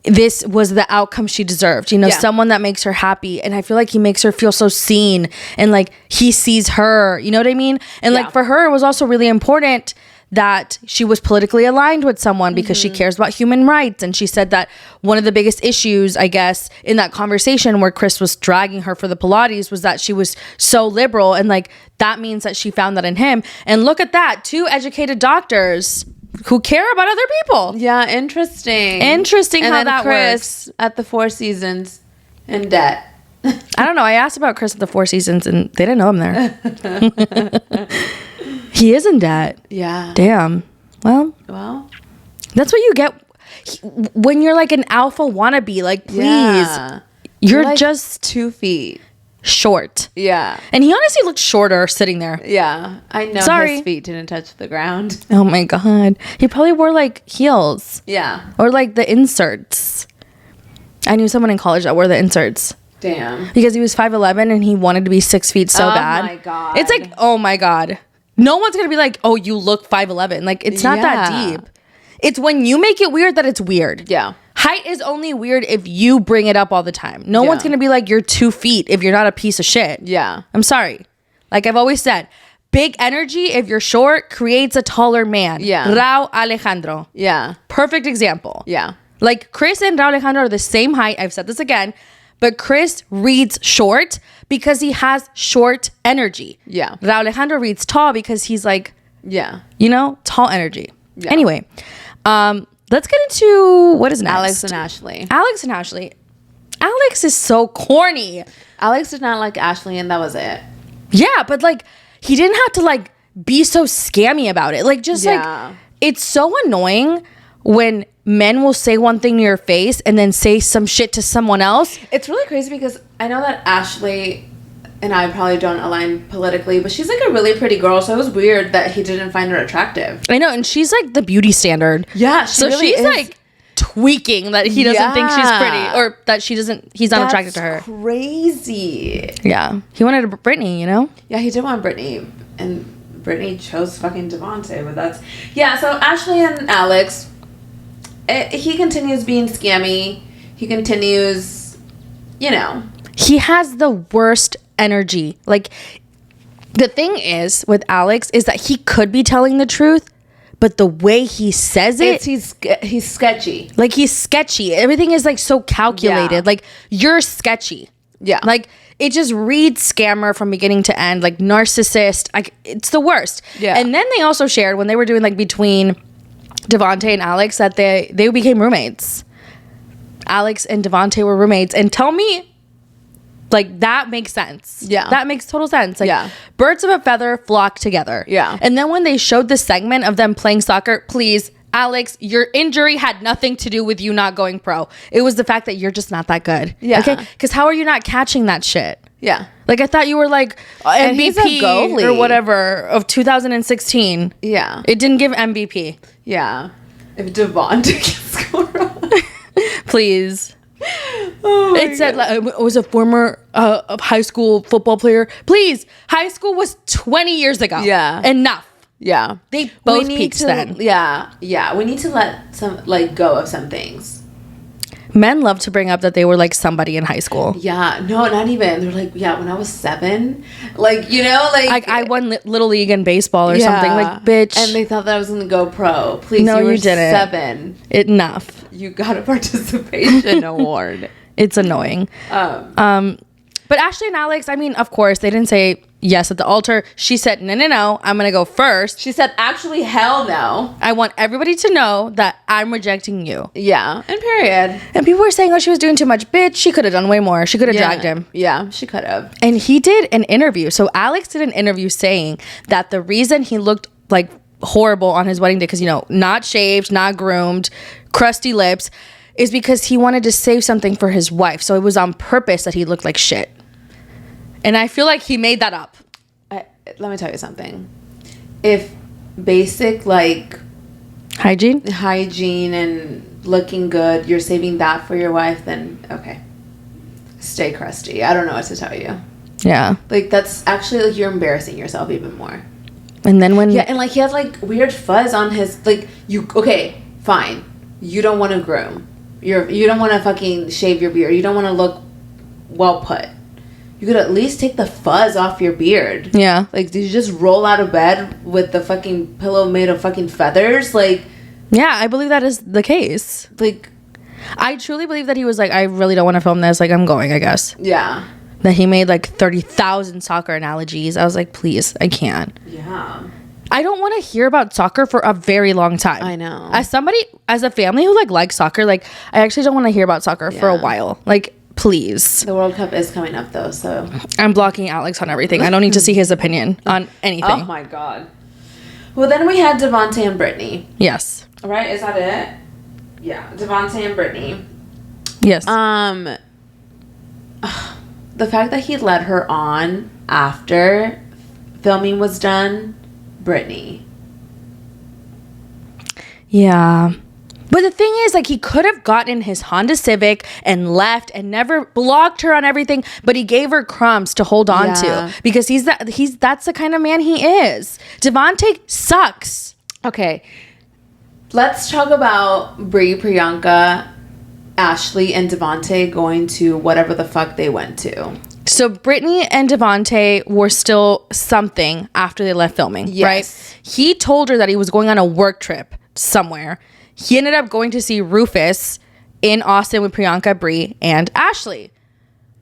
this was the outcome she deserved. You know, someone that makes her happy. And I feel like he makes her feel so seen and like he sees her. You know what I mean? And like for her, it was also really important that she was politically aligned with someone because she cares about human rights. And she said that one of the biggest issues, I guess, in that conversation where Chris was dragging her for the Pilates was that she was so liberal. And like that means that she found that in him. And look at that. 2 educated doctors who care about other people. Yeah, interesting. Interesting and how then that Chris works. At the Four Seasons in debt. I don't know. I asked about Chris at the Four Seasons and they didn't know him there. He is in debt. Yeah. Damn. Well, that's what you get when you're like an alpha wannabe. Like, please, you're like just 2 feet short. Yeah. And he honestly looked shorter sitting there. Yeah. I know. Sorry. His feet didn't touch the ground. Oh my God. He probably wore like heels. Yeah. Or like the inserts. I knew someone in college that wore the inserts. Damn. Because he was 5'11" and he wanted to be 6 feet so bad. Oh my God. It's like, oh my God. No one's going to be like, oh, you look 5'11". Like, it's not that deep. It's when you make it weird that it's weird. Yeah. Height is only weird if you bring it up all the time. No one's going to be like, you're 2 feet if you're not a piece of shit. Yeah. I'm sorry. Like I've always said, big energy, if you're short, creates a taller man. Yeah. Raul Alejandro. Yeah. Perfect example. Yeah. Like Chris and Raul Alejandro are the same height. I've said this again. But Chris reads short because he has short energy. Yeah. Raul Alejandro reads tall because he's like, you know, tall energy. Yeah. Anyway, let's get into what is next. Alex and Ashley. Alex is so corny. Alex did not like Ashley and that was it. Yeah, but like he didn't have to like be so scammy about it. Like just like it's so annoying when men will say one thing to your face and then say some shit to someone else. It's really crazy because I know that Ashley and I probably don't align politically, but she's like a really pretty girl, so it was weird that he didn't find her attractive. I know, and she's like the beauty standard. Yeah, so really she's like tweaking that he doesn't think she's pretty or that he's not attracted to her. Crazy. Yeah. He wanted a Brittany, you know? Yeah, he did want Brittany, and Brittany chose fucking Devontae, but that's... Yeah, so Ashley and Alex... he continues being scammy. He continues, you know. He has the worst energy. Like, the thing is with Alex is that he could be telling the truth, but the way he says it... He's sketchy. Like, he's sketchy. Everything is, like, so calculated. Yeah. Like, you're sketchy. Yeah. Like, it just reads scammer from beginning to end. Like, narcissist. Like, it's the worst. Yeah. And then they also shared, when they were doing, like, between... Devontae and Alex, that they became roommates. Alex and Devontae were roommates. And tell me, like, that makes sense. Yeah. That makes total sense. Like, birds of a feather flock together. Yeah. And then when they showed the segment of them playing soccer, please, Alex, your injury had nothing to do with you not going pro. It was the fact that you're just not that good. Yeah. Okay? Because how are you not catching that shit? Yeah. Like, I thought you were, like, MVP or whatever of 2016. Yeah. It didn't give MVP. Yeah. If Devontae can score on. Please. Oh it said like, it was a former high school football player. Please. High school was 20 years ago. Yeah. Enough. Yeah. They both peaked then. Yeah. Yeah. We need to let some, like, go of some things. Men love to bring up that they were like somebody in high school. Yeah, no, not even. They're like, yeah, when I was 7, like, you know, like I won Little League in baseball or something. Like, bitch. And they thought that I was gonna go pro. Please, no, you didn't. 7. Enough. You got a participation award. It's annoying. But Ashley and Alex, I mean, of course, they didn't say yes at the altar. She said, no, I'm going to go first. She said, actually, hell no. I want everybody to know that I'm rejecting you. Yeah, and period. And people were saying, oh, she was doing too much. Bitch, she could have done way more. She could have dragged him. Yeah, she could have. And he did an interview. So Alex did an interview saying that the reason he looked like horrible on his wedding day, because, not shaved, not groomed, crusty lips, is because he wanted to save something for his wife. So it was on purpose that he looked like shit. And I feel like he made that up. Let me tell you something. If basic, like... Hygiene and looking good, you're saving that for your wife, then okay. Stay crusty. I don't know what to tell you. Yeah. Like, that's actually, like, you're embarrassing yourself even more. And then when... Yeah, and, like, he has, like, weird fuzz on his... Like, okay, fine. You don't want to groom. You don't want to fucking shave your beard. You don't want to look well put. You could at least take the fuzz off your beard. Yeah. Like, did you just roll out of bed with the fucking pillow made of fucking feathers? Like... Yeah, I believe that is the case. Like... I truly believe that he was like, I really don't want to film this. Like, I'm going, I guess. Yeah. That he made, like, 30,000 soccer analogies. I was like, please, I can't. Yeah. I don't want to hear about soccer for a very long time. I know. As a family who likes soccer, like, I actually don't want to hear about soccer for a while. Like, please. The World Cup is coming up though, so I'm blocking Alex on everything. I don't need to see his opinion on anything. Oh my god. Well, then we had Devontae and Brittany. Yes. Right? Is that it? Yeah, Devontae and Brittany. Yes. The fact that he led her on after filming was done. Brittany. Yeah. But the thing is, like, he could have gotten his Honda Civic and left and never blocked her on everything, but he gave her crumbs to hold on to because that's the kind of man he is. Devontae sucks. Okay. Let's talk about Brie, Priyanka, Ashley, and Devontae going to whatever the fuck they went to. So Brittany and Devontae were still something after they left filming, right? He told her that he was going on a work trip somewhere. He ended up going to see Rufus in Austin with Priyanka, Brie, and Ashley.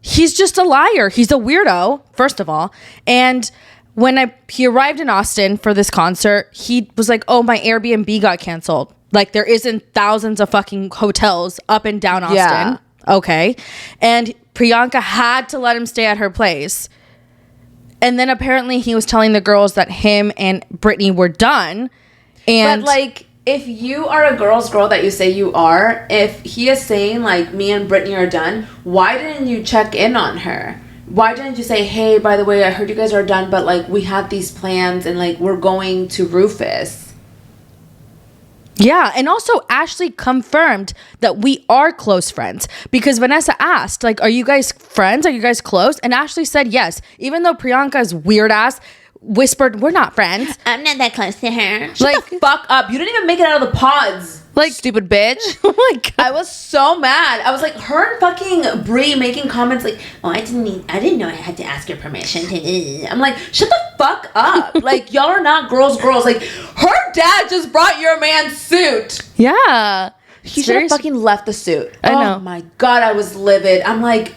He's just a liar. He's a weirdo, first of all. And when he arrived in Austin for this concert, he was like, oh, my Airbnb got canceled. Like, there isn't thousands of fucking hotels up and down Austin. Yeah. Okay. And Priyanka had to let him stay at her place. And then apparently he was telling the girls that him and Brittany were done. And but, like, if you are a girl's girl that you say you are, if he is saying, like, me and Brittany are done, why didn't you check in on her? Why didn't you say, hey, by the way, I heard you guys are done, but, like, we had these plans and, like, we're going to Rufus? Yeah, and also Ashley confirmed that we are close friends because Vanessa asked, like, are you guys friends? Are you guys close? And Ashley said yes, even though Priyanka's weird ass whispered, we're not friends. I'm not that close to her. Shut the fuck up. You didn't even make it out of the pods. Like, stupid bitch. Oh my god. I was so mad. I was like, her and fucking Brie making comments like, oh, I didn't know I had to ask your permission to. I'm like, shut the fuck up. Like, y'all are not girls. Like, her dad just brought your man's suit. Yeah. He should have fucking left the suit. I know. Oh my god, I was livid. I'm like,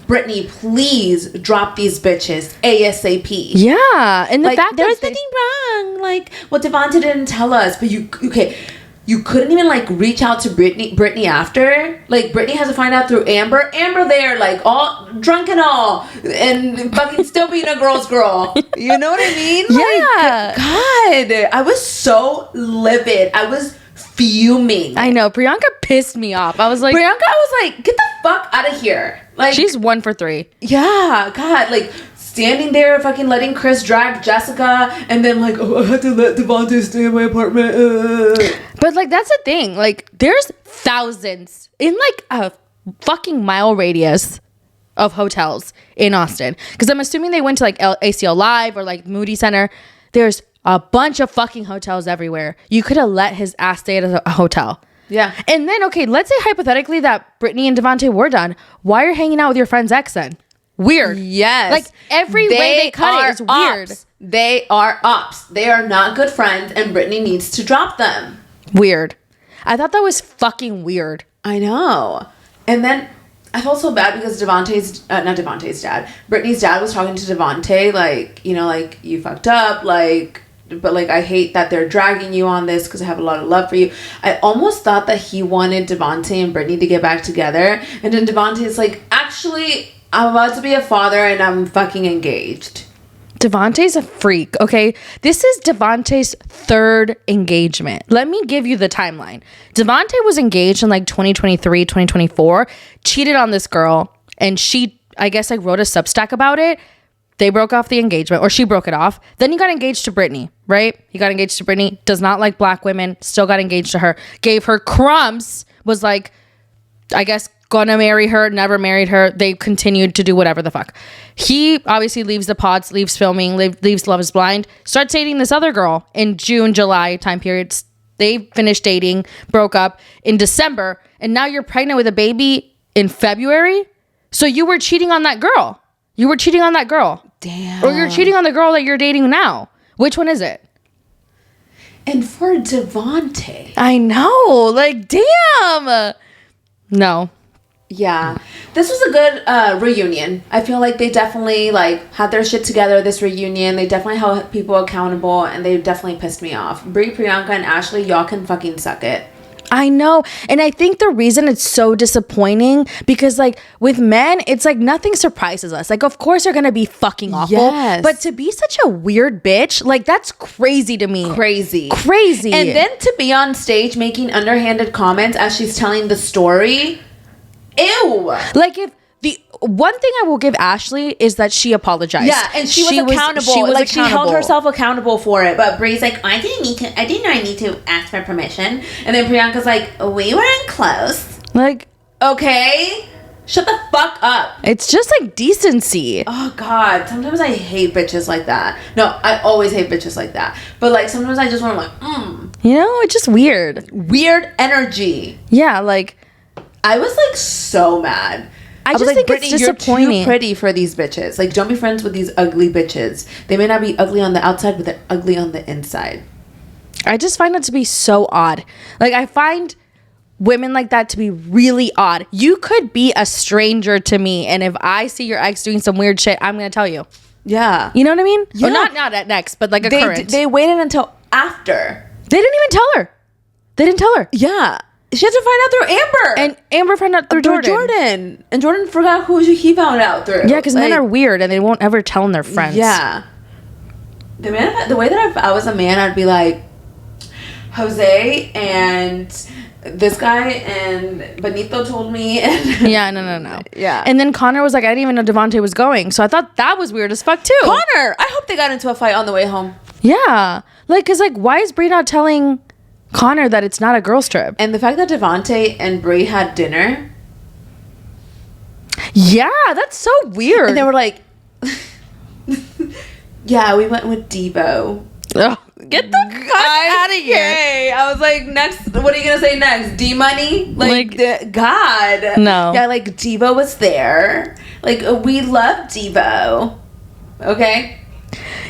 Brittany, please drop these bitches ASAP. Yeah. And the like, fact there was nothing wrong. Like, well, Devontae didn't tell us, but you couldn't even, like, reach out to Brittany after. Like, Brittany has to find out through Amber. Amber there, like, all drunk and all, and fucking still being a girl's girl. You know what I mean? Yeah. Like, God, I was so livid. I was fuming. I know. Priyanka pissed me off. I was like, I was like, get the fuck out of here. Like, she's 1 for 3. Yeah, God, like, standing there fucking letting Chris drag Jessica and then like, oh, I had to let Devontae stay in my apartment. But like, that's the thing. Like, there's thousands in like a fucking mile radius of hotels in Austin. Because I'm assuming they went to like ACL Live or like Moody Center. There's a bunch of fucking hotels everywhere. You could have let his ass stay at a hotel. Yeah. And then, okay, let's say hypothetically that Brittany and Devontae were done. Why are you hanging out with your friend's ex then? Weird. Yes. Like, every way they cut it is weird. They are ops. They are not good friends, and Brittany needs to drop them. Weird. I thought that was fucking weird. I know. And then I felt so bad because not Devontae's dad. Brittany's dad was talking to Devontae, like, you know, like, you fucked up, like, but, like, I hate that they're dragging you on this because I have a lot of love for you. I almost thought that he wanted Devontae and Brittany to get back together. And then Devontae's like, actually, I'm about to be a father and I'm fucking engaged. Devontae's a freak, okay? This is Devontae's third engagement. Let me give you the timeline. Devontae was engaged in, like, 2023, 2024, cheated on this girl, and she, I guess, like, wrote a Substack about it. They broke off the engagement, or she broke it off. Then he got engaged to Brittany, right? He got engaged to Brittany, does not like black women, still got engaged to her, gave her crumbs, was like, I guess, gonna marry her, never married her. They continued to do whatever the fuck. He obviously leaves the pods, leaves filming, leaves Love is Blind, starts dating this other girl in June, July time periods. They finished dating, broke up in December, and now you're pregnant with a baby in February? So you were cheating on that girl. You were cheating on that girl. Damn. Or you're cheating on the girl that you're dating now. Which one is it? And for Devontae. I know. Like, damn. No. Yeah. This was a good reunion. I feel like they definitely, like, had their shit together, this reunion. They definitely held people accountable, and they definitely pissed me off. Brie, Priyanka, and Ashley, y'all can fucking suck it. I know. And I think the reason it's so disappointing because, like, with men, it's like nothing surprises us. Like, of course they're gonna be fucking awful. Yes. But to be such a weird bitch, like, that's crazy to me. Crazy. And then to be on stage making underhanded comments as she's telling the story. Ew. Like, if the one thing I will give Ashley is that she apologized. Yeah, and she was accountable. She was like, accountable. she held herself accountable for it. But Bree's like, I didn't know I need to ask for permission. And then Priyanka's like, we weren't close. Like, okay, shut the fuck up. It's just like decency. Oh God, sometimes I hate bitches like that. No, I always hate bitches like that. But, like, sometimes I just want to, like, You know, it's just weird. Weird energy. Yeah, like, I was, like, so mad. I was just like, think Brittany, it's disappointing. you're too pretty for these bitches. Like, don't be friends with these ugly bitches. They may not be ugly on the outside, but they're ugly on the inside. I just find it to be so odd. Like, I find women like that to be really odd. You could be a stranger to me, and if I see your ex doing some weird shit, I'm gonna tell you. Yeah. You know what I mean? Yeah. Or not at next, but like a current. They waited until after. They didn't even tell her. They didn't tell her. Yeah. She had to find out through Amber. And Amber found out through Jordan. And Jordan forgot who he found out through. Yeah, because men are weird and they won't ever tell their friends. Yeah. The way that if I was a man, I'd be like, Jose and this guy and Benito told me. And Yeah, no. Yeah. And then Connor was like, I didn't even know Devontae was going. So I thought that was weird as fuck too. Connor! I hope they got into a fight on the way home. Yeah. Like, because, like, why is Brie not telling Connor that it's not a girls trip? And the fact that Devontae and Brie had dinner. Yeah, that's so weird. And they were like, yeah, we went with Devo. Ugh, get the fuck out of here. Okay. I was like, next, what are you going to say next? D-Money? God. No. Yeah, like, Devo was there. Like, we love Devo. Okay?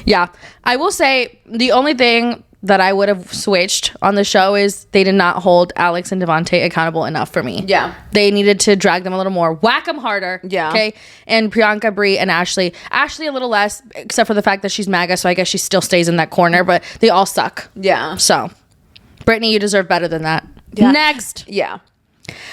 Yeah. I will say the only thing that I would have switched on the show is they did not hold Alex and Devontae accountable enough for me. Yeah. They needed to drag them a little more. Whack them harder. Yeah. Okay? And Priyanka, Brie, and Ashley. Ashley a little less, except for the fact that she's MAGA, so I guess she still stays in that corner, but they all suck. Yeah. So, Brittany, you deserve better than that. Yeah. Next. Yeah.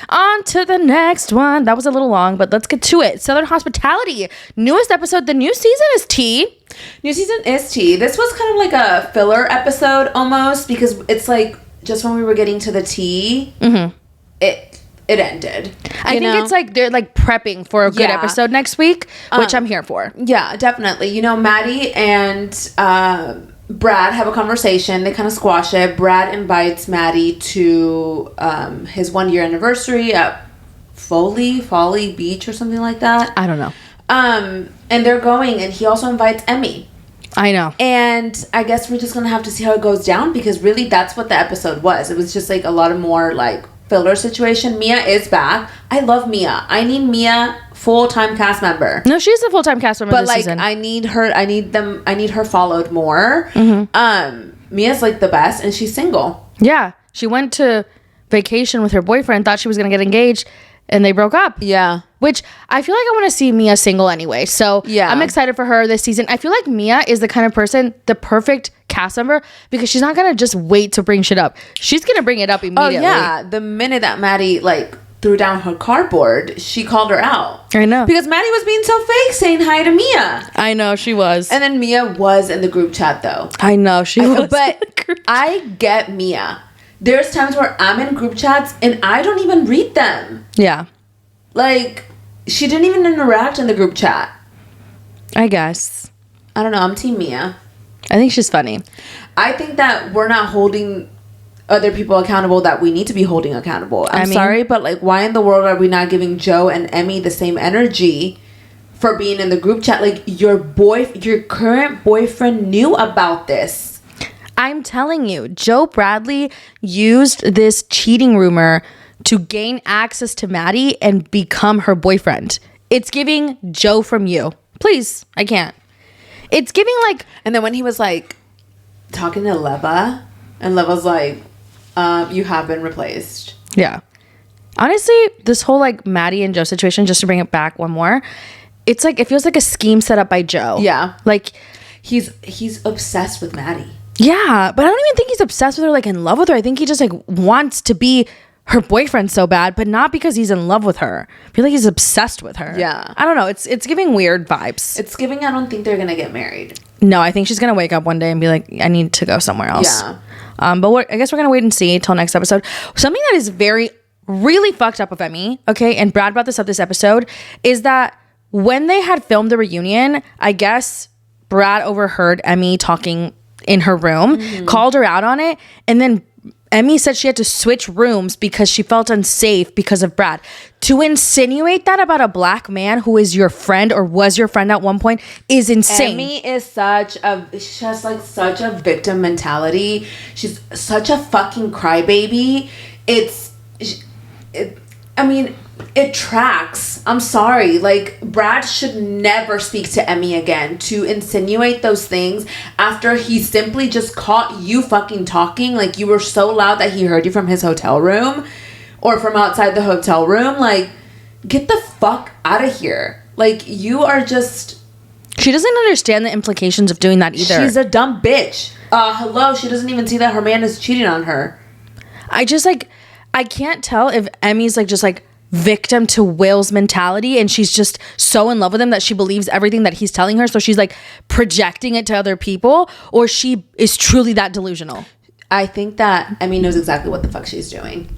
On to the next one. That was a little long, but let's get to it. Southern Hospitality. Newest episode. The new season is tea. New season is tea. This was kind of like a filler episode almost because it's like just when we were getting to the tea, it ended. I think it's like they're like prepping for a good Yeah. episode next week, which I'm here for. Yeah, definitely. You know, Maddie and Brad have a conversation. They kind of squash it. Brad invites Maddie to his 1 year anniversary at Folly Beach or something like that. I don't know. And they're going, and he also invites Emmy. I know. And I guess we're just gonna have to see how it goes down because really that's what the episode was. It was just like a lot of more like filler situation. Mia is back. I love Mia. I need Mia full-time cast member. No, she's a full-time cast member But this like season. I need her followed more. Mia's like the best and she's single. Yeah. She went to vacation with her boyfriend, thought she was going to get engaged, and they broke up. Yeah. Which I feel like I want to see Mia single anyway. So yeah, I'm excited for her this season. I feel like Mia is the kind of person, the perfect cast member, because she's not going to just wait to bring shit up. She's going to bring it up immediately. Oh, yeah. The minute that Maddie, like, threw down her cardboard, she called her out. I know. Because Maddie was being so fake saying hi to Mia. I know, she was. And then Mia was in the group chat, though. I know, she was. But I get Mia. There's times where I'm in group chats and I don't even read them. Yeah. Like, she didn't even interact in the group chat. I guess. I don't know. I'm Team Mia. I think she's funny. I think that we're not holding other people accountable that we need to be holding accountable. I'm sorry, but like, why in the world are we not giving Joe and Emmy the same energy for being in the group chat? Like, your current boyfriend knew about this. I'm telling you, Joe Bradley used this cheating rumor to gain access to Maddie and become her boyfriend. It's giving Joe from You. Please, I can't. It's giving like... And then when he was like talking to Leva, and Leva's like, you have been replaced. Yeah. Honestly, this whole like Maddie and Joe situation, just to bring it back one more, it's like, it feels like a scheme set up by Joe. Yeah. Like, he's obsessed with Maddie. Yeah, but I don't even think he's obsessed with her, like in love with her. I think he just like wants to be her boyfriend so bad, but not because he's in love with her. I feel like he's obsessed with her. Yeah. I don't know. It's giving weird vibes. It's giving, I don't think they're going to get married. No, I think she's going to wake up one day and be like, I need to go somewhere else. Yeah. But I guess we're going to wait and see till next episode. Something that is really fucked up with Emmy, okay, and Brad brought this up this episode, is that when they had filmed the reunion, I guess Brad overheard Emmy talking in her room, called her out on it, and then Emmy said she had to switch rooms because she felt unsafe because of Brad. To insinuate that about a black man who is your friend or was your friend at one point is insane. Emmy is she has like such a victim mentality. She's such a fucking crybaby. It tracks. I'm sorry. Like, Brad should never speak to Emmy again. To insinuate those things after he simply just caught you fucking talking. Like, you were so loud that he heard you from his hotel room or from outside the hotel room. Like, get the fuck out of here. Like, you are just... She doesn't understand the implications of doing that either. She's a dumb bitch. Hello, she doesn't even see that her man is cheating on her. I can't tell if Emmy's like just like victim to Will's mentality and she's just so in love with him that she believes everything that he's telling her, so she's like projecting it to other people, or she is truly that delusional. I think that Emmy knows exactly what the fuck she's doing.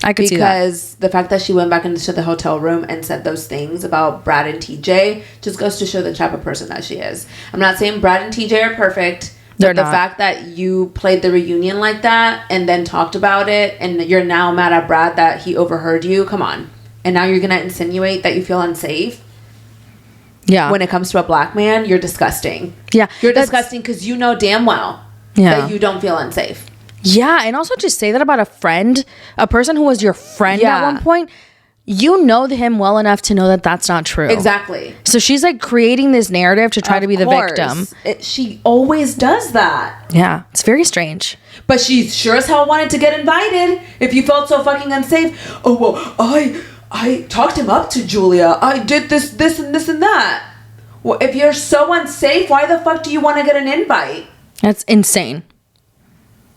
I could see that. Because the fact that she went back into the hotel room and said those things about Brad and TJ just goes to show the type of person that she is. I'm not saying Brad and TJ are perfect. They're but the not. fact that you played the reunion like that and then talked about it and you're now mad at Brad that he overheard you, come on. And now you're going to insinuate that you feel unsafe? Yeah. When it comes to a black man, you're disgusting. Yeah. You're disgusting because you know damn well that you don't feel unsafe. Yeah, and also just say that about a friend, a person who was your friend at one point. You know him well enough to know that that's not true. Exactly. So she's like creating this narrative to try to be the victim. She always does that. Yeah, it's very strange. But she sure as hell wanted to get invited if you felt so fucking unsafe. Oh, well, I talked him up to Julia. I did this, and this, and that. Well, if you're so unsafe, why the fuck do you want to get an invite? That's insane.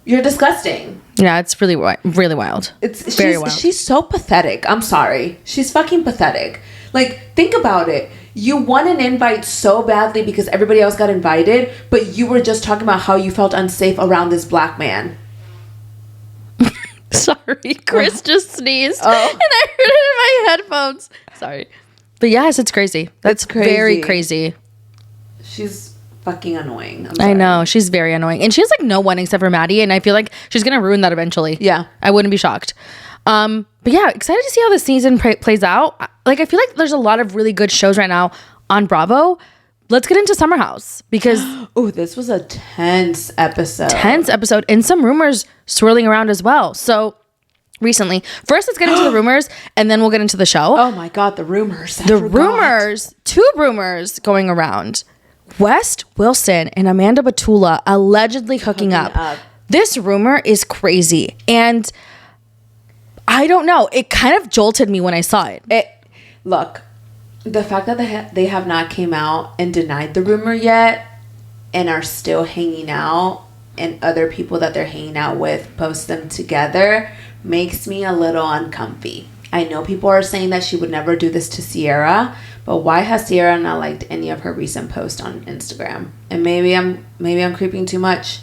You're disgusting. Yeah, it's really wild. It's very wild. She's so pathetic. I'm sorry. She's fucking pathetic. Like, think about it. You want an invite so badly because everybody else got invited, but you were just talking about how you felt unsafe around this black man. Sorry, Chris just sneezed and I heard it in my headphones. Sorry. But yes, it's crazy. That's crazy. Very crazy. She's fucking annoying. I know. She's very annoying. And she has like no one except for Maddie, and I feel like she's going to ruin that eventually. Yeah. I wouldn't be shocked. But yeah, excited to see how this season plays out. Like, I feel like there's a lot of really good shows right now on Bravo. Let's get into Summer House because oh, this was a tense episode. And some rumors swirling around as well. So recently, first let's get into the rumors and then we'll get into the show. Oh my God, the rumors. Two rumors going around. West Wilson and Amanda Batula allegedly hooking up. This rumor is crazy. And I don't know. It kind of jolted me when I saw it. Look, the fact that they have not came out and denied the rumor yet and are still hanging out, and other people that they're hanging out with post them together, makes me a little uncomfy. I know people are saying that she would never do this to Sierra, but why has Sierra not liked any of her recent posts on Instagram? And maybe I'm creeping too much,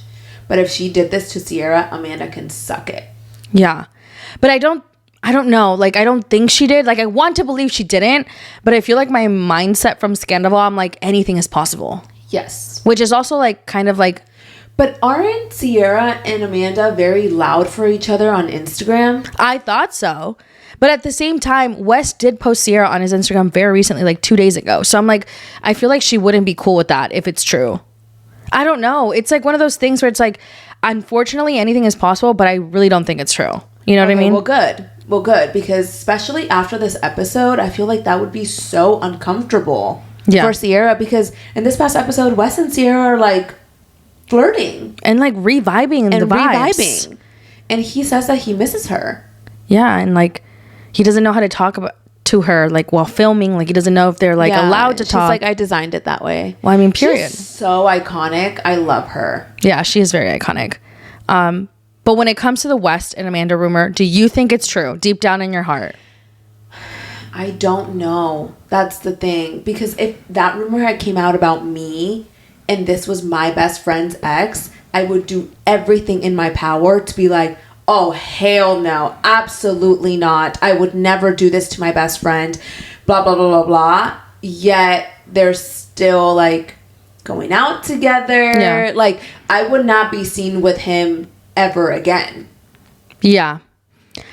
but if she did this to Sierra, Amanda can suck it. Yeah, but I don't know. Like, I don't think she did. Like, I want to believe she didn't, but I feel like my mindset from Scandival, I'm like, anything is possible. Yes. Which is also like kind of like. But aren't Sierra and Amanda very loud for each other on Instagram? I thought so. But at the same time, Wes did post Sierra on his Instagram very recently, like 2 days ago. So I'm like, I feel like she wouldn't be cool with that if it's true. I don't know. It's like one of those things where it's like, unfortunately, anything is possible, but I really don't think it's true. You know what I mean? Well, good. Because especially after this episode, I feel like that would be so uncomfortable for Sierra. Because in this past episode, Wes and Sierra are like flirting. And like reviving the vibes. And he says that he misses her. Yeah, and like he doesn't know how to talk to her like while filming. Like he doesn't know if they're like allowed to talk. She's like, I designed it that way. Well, I mean, period. She's so iconic. I love her. Yeah, she is very iconic. But when it comes to the West and Amanda rumor, do you think it's true deep down in your heart? I don't know. That's the thing. Because if that rumor had came out about me and this was my best friend's ex, I would do everything in my power to be like, oh, hell no. Absolutely not. I would never do this to my best friend. Blah, blah, blah, blah, blah. Yet they're still like going out together. Yeah. Like, I would not be seen with him ever again. Yeah.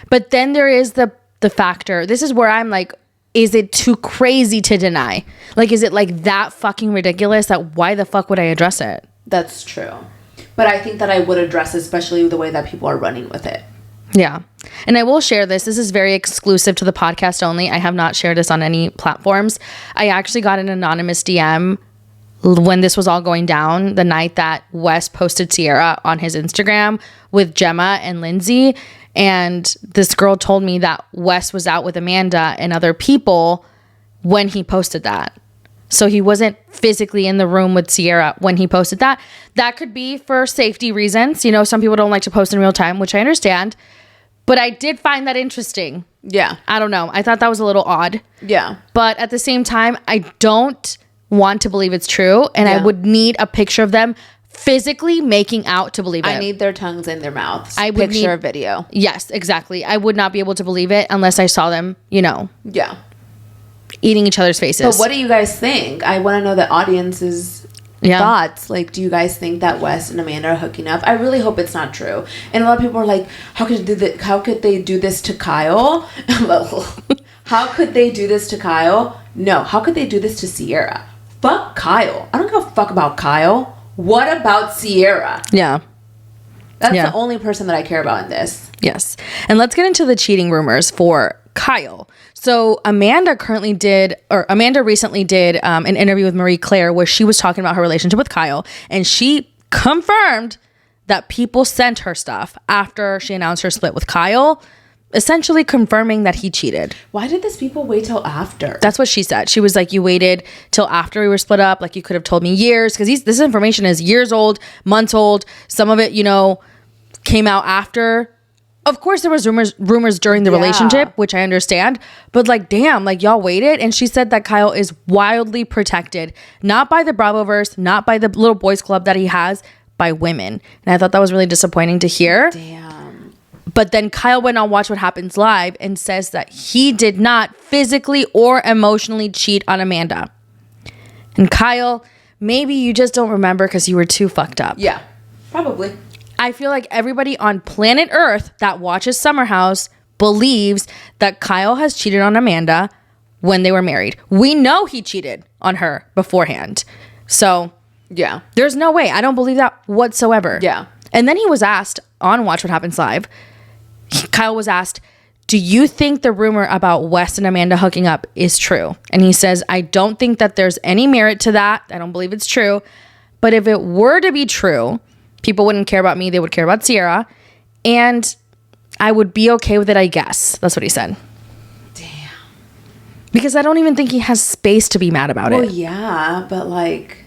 But then there is the factor. This is where I'm like, is it too crazy to deny? Like, is it like that fucking ridiculous that why the fuck would I address it? That's true. But I think that I would address, especially the way that people are running with it. Yeah. And I will share this. This is very exclusive to the podcast only. I have not shared this on any platforms. I actually got an anonymous DM when this was all going down, the night that Wes posted Sierra on his Instagram with Gemma and Lindsay. And this girl told me that Wes was out with Amanda and other people when he posted that. So he wasn't physically in the room with Sierra when he posted that. That could be for safety reasons. You know, some people don't like to post in real time, which I understand. But I did find that interesting. Yeah. I don't know. I thought that was a little odd. Yeah. But at the same time, I don't want to believe it's true. And I would need a picture of them physically making out to believe it. I need their tongues in their mouths. I would picture a video. Yes, exactly. I would not be able to believe it unless I saw them, you know. Yeah. Eating each other's faces. But what do you guys think? I want to know the audience's thoughts. Like, do you guys think that Wes and Amanda are hooking up? I really hope it's not true. And a lot of people are like, how could they do this to Kyle? How could they do this to Kyle? No. How could they do this to Sierra? Fuck Kyle. I don't give a fuck about Kyle. What about Sierra? Yeah. That's the only person that I care about in this. Yes. And let's get into the cheating rumors for Kyle. So Amanda recently did an interview with Marie Claire where she was talking about her relationship with Kyle, and she confirmed that people sent her stuff after she announced her split with Kyle, essentially confirming that he cheated. Why did these people wait till after? That's what she said. She was like, you waited till after we were split up. Like, you could have told me years, because this information is years old, months old. Some of it, you know, came out after. Of course, there was rumors during the relationship, which I understand. But like, damn, like y'all waited. And she said that Kyle is wildly protected, not by the Bravoverse, not by the little boys club that he has, by women. And I thought that was really disappointing to hear. Damn. But then Kyle went on Watch What Happens Live and says that he did not physically or emotionally cheat on Amanda. And Kyle, maybe you just don't remember because you were too fucked up. Yeah, probably. I feel like everybody on planet Earth that watches Summer House believes that Kyle has cheated on Amanda when they were married. We know he cheated on her beforehand. So, yeah. There's no way. I don't believe that whatsoever. Yeah. And then he was asked on Watch What Happens Live, Kyle was asked, do you think the rumor about Wes and Amanda hooking up is true? And he says, I don't think that there's any merit to that. I don't believe it's true. But if it were to be true, people wouldn't care about me. They would care about Sierra. And I would be okay with it, I guess. That's what he said. Damn. Because I don't even think he has space to be mad about it. Well, yeah, but like,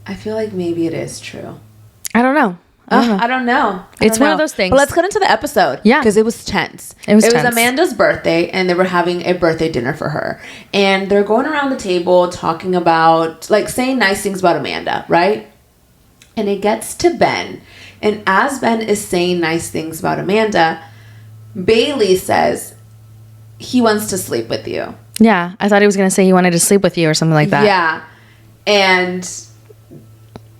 I feel like maybe it is true. I don't know. I don't know. It's one of those things. But let's get into the episode. Yeah. Because it was tense. It was tense. Amanda's birthday, and they were having a birthday dinner for her. And they're going around the table talking about, like, saying nice things about Amanda, right? And it gets to Ben. And as Ben is saying nice things about Amanda, Bailey says he wants to sleep with you. Yeah. I thought he was going to say he wanted to sleep with you or something like that. Yeah. And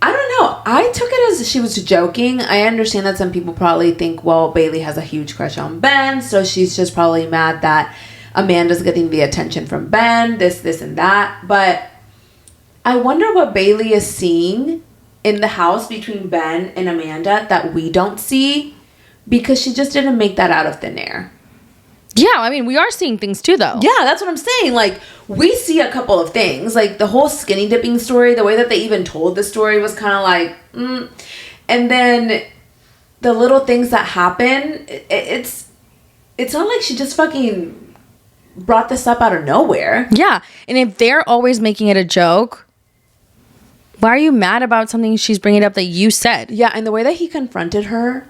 I don't know. I took it as she was joking. I understand that some people probably think, well, Bailey has a huge crush on Ben, so she's just probably mad that Amanda's getting the attention from Ben, this, and that. But I wonder what Bailey is seeing in the house between Ben and Amanda that we don't see, because she just didn't make that out of thin air. Yeah, I mean, we are seeing things too, though. Yeah, that's what I'm saying. Like, we see a couple of things. Like, the whole skinny dipping story, the way that they even told the story was kind of like, And then the little things that happen, it's not like she just fucking brought this up out of nowhere. Yeah, and if they're always making it a joke, why are you mad about something she's bringing up that you said? Yeah, and the way that he confronted her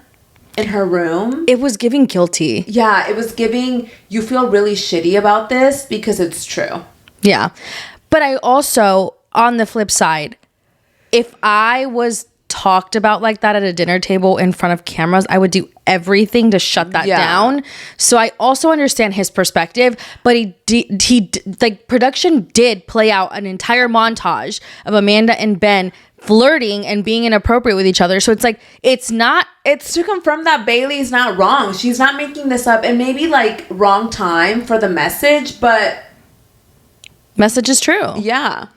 in her room, it was giving guilty. Yeah, it was giving, you feel really shitty about this because it's true. Yeah. But I also, on the flip side, if I was talked about like that at a dinner table in front of cameras, I would do everything to shut that down. So I also understand his perspective, but like, production did play out an entire montage of Amanda and Ben flirting and being inappropriate with each other. So it's like, it's to confirm that Bailey's not wrong. She's not making this up, and maybe like wrong time for the message, but message is true. Yeah.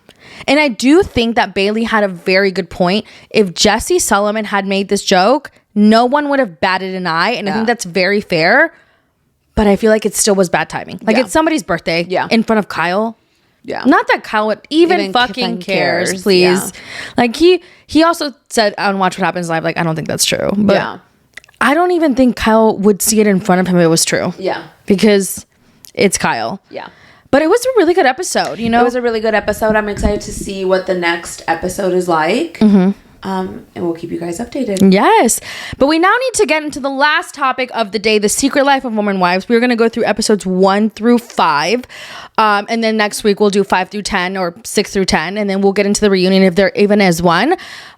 And I do think that Bailey had a very good point. If Jesse Solomon had made this joke, no one would have batted an eye. And I think that's very fair. But I feel like it still was bad timing. Like, it's somebody's birthday in front of Kyle. Yeah. Not that Kyle would even fucking cares, please. Yeah. Like, he also said on Watch What Happens Live, like, I don't think that's true. But I don't even think Kyle would see it in front of him if it was true. Yeah. Because it's Kyle. Yeah. But it was a really good episode, you know? It was a really good episode. I'm excited to see what the next episode is like. Mm-hmm. And we'll keep you guys updated. Yes. But we now need to get into the last topic of the day, the secret life of Mormon wives. We're going to go through episodes 1 through 5. And then next week we'll do 5 through 10 or 6 through 10. And then we'll get into the reunion if there even is one.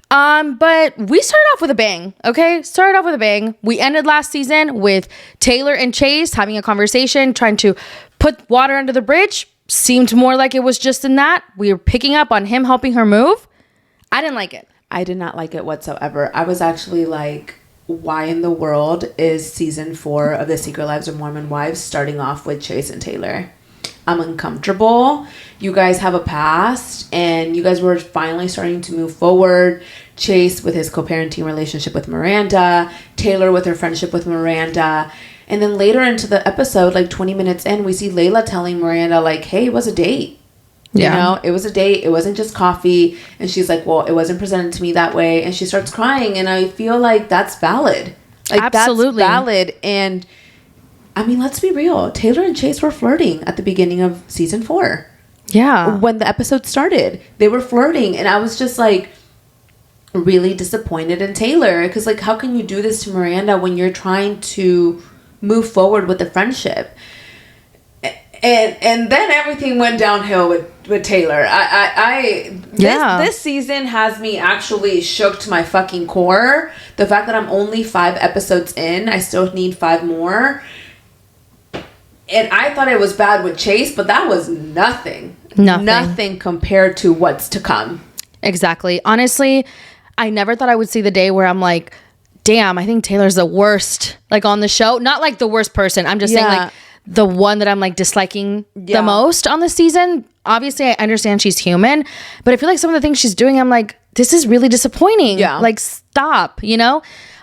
But we started off with a bang, okay? Started off with a bang. We ended last season with Taylor and Chase having a conversation, trying to put water under the bridge. Seemed more like it was just in that. We were picking up on him helping her move. I didn't like it. I did not like it whatsoever. I was actually like, why in the world is season 4 of The Secret Lives of Mormon Wives starting off with Chase and Taylor? I'm uncomfortable. You guys have a past, and you guys were finally starting to move forward. Chase with his co-parenting relationship with Miranda, Taylor with her friendship with Miranda. And then later into the episode, like 20 minutes in, we see Layla telling Miranda, like, hey, it was a date. You know, it was a date. It wasn't just coffee. And she's like, well, it wasn't presented to me that way. And she starts crying. And I feel like that's valid. Like, absolutely. That's valid. And I mean, let's be real. Taylor and Chase were flirting at the beginning of season 4. Yeah. When the episode started, they were flirting. And I was just like really disappointed in Taylor. Because, like, how can you do this to Miranda when you're trying to move forward with the friendship? And then everything went downhill with Taylor. This season has me actually shook to my fucking core. The fact that I'm only 5 episodes in, I still need 5 more. And I thought it was bad with Chase, but that was nothing. Nothing compared to what's to come. Exactly. Honestly, I never thought I would see the day where I'm like, damn, I think Taylor's the worst, like, on the show. Not like the worst person. I'm just saying, like, the one that I'm like disliking the most on the season. Obviously, I understand she's human, but I feel like some of the things she's doing, I'm like, this is really disappointing. Yeah. Like, stop, you know?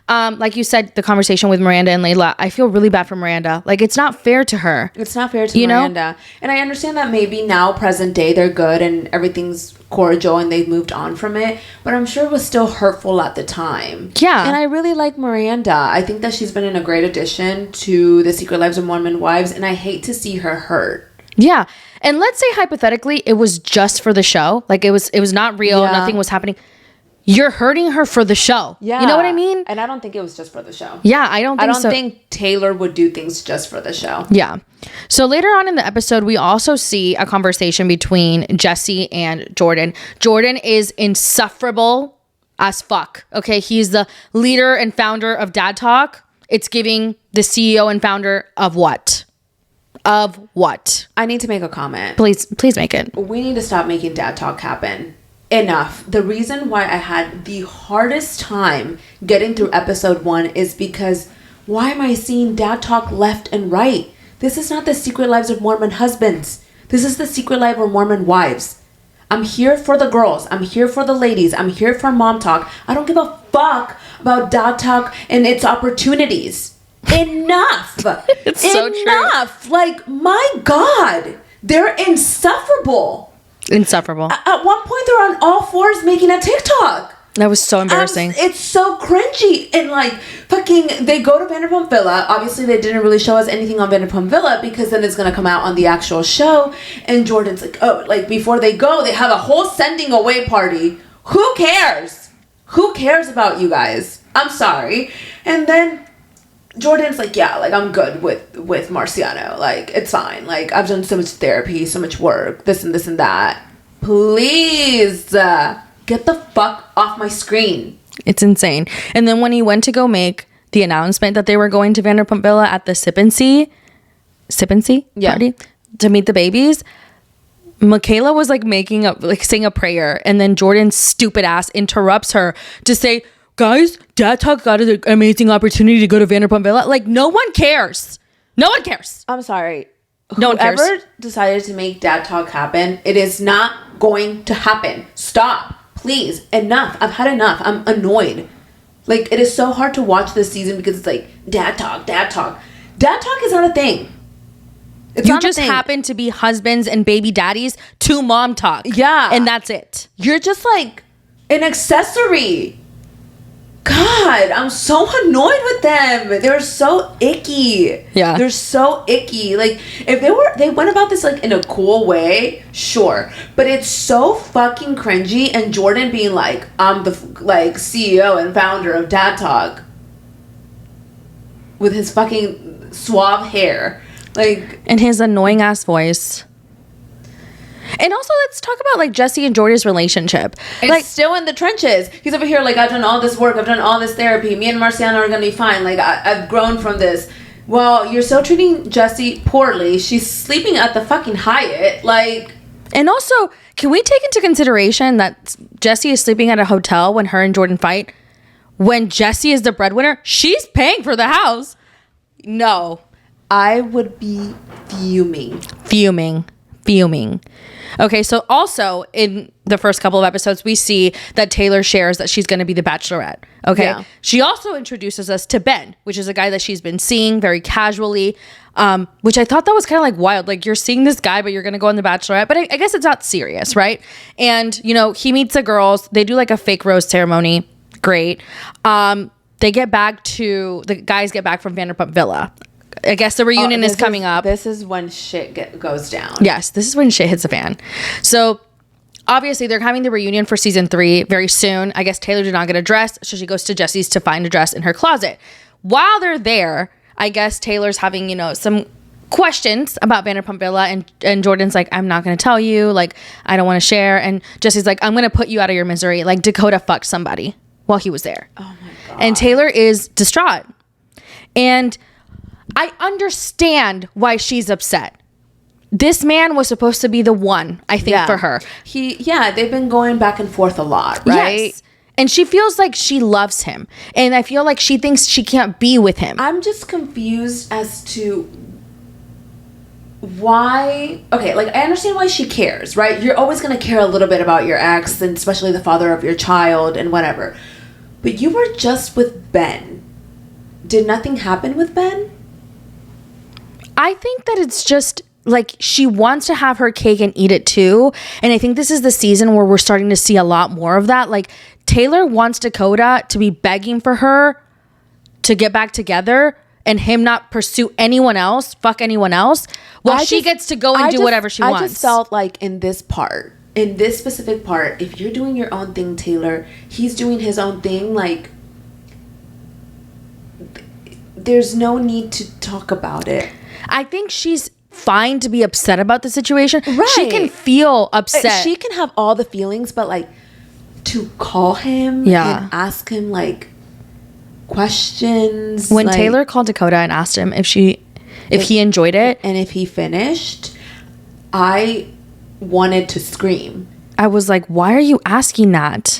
Like you said, the conversation with Miranda and Layla, I feel really bad for Miranda. Like, it's not fair to her. It's not fair to Miranda. And I understand that maybe now, present day, they're good and everything's cordial and they've moved on from it. But I'm sure it was still hurtful at the time. Yeah. And I really like Miranda. I think that she's been a great addition to the Secret Lives of Mormon Wives. And I hate to see her hurt. Yeah. And let's say hypothetically, it was just for the show. Like, it was not real. Yeah. Nothing was happening. You're hurting her for the show. Yeah. You know what I mean? And I don't think it was just for the show. Yeah, I don't think Taylor would do things just for the show. Yeah. So later on in the episode, we also see a conversation between Jesse and Jordan. Jordan is insufferable as fuck. Okay. He's the leader and founder of Dad Talk. It's giving the CEO and founder of what? Of what? I need to make a comment. Please make it. We need to stop making Dad Talk happen. Enough. The reason why I had the hardest time getting through episode 1 is because why am I seeing Dad Talk left and right? This is not the Secret Lives of Mormon Husbands. This is the Secret Life of Mormon Wives. I'm here for the girls. I'm here for the ladies. I'm here for Mom Talk. I don't give a fuck about Dad Talk and its opportunities. Enough. It's so true. Enough. Like, my God. They're insufferable. Insufferable. At one point, they're on all fours making a TikTok. That was so embarrassing. It's so cringy. And like, fucking, they go to Vanderpump Villa. Obviously, they didn't really show us anything on Vanderpump Villa because then it's going to come out on the actual show. And Jordan's like, oh, like before they go, they have a whole sending away party. Who cares? Who cares about you guys? I'm sorry. And then Jordan's like, yeah, like I'm good with Marciano. Like, it's fine. Like, I've done so much therapy, so much work, this and this and that. Please get the fuck off my screen. It's insane. And then when he went to go make the announcement that they were going to Vanderpump Villa at the Sip and See party to meet the babies, Michaela was like saying a prayer, and then Jordan's stupid ass interrupts her to say, guys, Dad Talk got an amazing opportunity to go to Vanderpump Villa. Like, no one cares. No one cares. I'm sorry. No one cares. Whoever decided to make Dad Talk happen, it is not going to happen. Stop. Please. Enough. I've had enough. I'm annoyed. Like, it is so hard to watch this season because it's like, Dad Talk, Dad Talk. Dad Talk is not a thing. You just happen to be husbands and baby daddies to Mom Talk. Yeah. And that's it. You're just like an accessory. God, I'm so annoyed with them. They're so icky. Yeah. They're so icky. Like, if they went about this like in a cool way, sure. But it's so fucking cringy. And Jordan being like, I'm the like CEO and founder of Dad Talk. With his fucking suave hair. Like, and his annoying ass voice. And also, let's talk about like Jesse and Jordan's relationship. It's like still in the trenches. He's over here like, I've done all this work, I've done all this therapy. Me and Marciano are gonna be fine. Like, I've grown from this. Well, you're still treating Jesse poorly. She's sleeping at the fucking Hyatt. Like, and also, can we take into consideration that Jesse is sleeping at a hotel when her and Jordan fight? When Jesse is the breadwinner, she's paying for the house. No. I would be fuming. Okay, so also in the first couple of episodes, we see that Taylor shares that she's going to be the bachelorette. Okay. Yeah. She also introduces us to Ben, which is a guy that she's been seeing very casually, which I thought that was kind of like wild. Like, you're seeing this guy, but you're going to go on the bachelorette. But I guess it's not serious, right? And, you know, he meets the girls. They do like a fake rose ceremony. Great. The guys get back from Vanderpump Villa. I guess the reunion is coming up. This is when shit goes down. Yes, this is when shit hits the fan. So obviously they're having the reunion for season 3 very soon. I guess Taylor did not get a dress, so she goes to Jesse's to find a dress in her closet. While they're there, I guess Taylor's having, you know, some questions about Vanderpump Villa, and Jordan's like, I'm not going to tell you. Like, I don't want to share. And Jesse's like, I'm going to put you out of your misery. Like, Dakota fucked somebody while he was there. Oh my God. And Taylor is distraught. And I understand why she's upset. This man was supposed to be the one, I think, for her. They've been going back and forth a lot, right? Yes. And she feels like she loves him. And I feel like she thinks she can't be with him. I'm just confused as to why. Okay, like, I understand why she cares, right? You're always going to care a little bit about your ex, and especially the father of your child and whatever. But you were just with Ben. Did nothing happen with Ben? I think that it's just like she wants to have her cake and eat it too. And I think this is the season where we're starting to see a lot more of that. Like Taylor wants Dakota to be begging for her to get back together and him not pursue anyone else, fuck anyone else, while she gets to go and do whatever she wants. I just felt like in this specific part, if you're doing your own thing, Taylor, he's doing his own thing, like, there's no need to talk about it. I think she's fine to be upset about the situation. Right. She can feel upset. She can have all the feelings, but, like, to call him and ask him, like, questions. When like, Taylor called Dakota and asked him if he enjoyed it and if he finished, I wanted to scream. I was like, why are you asking that?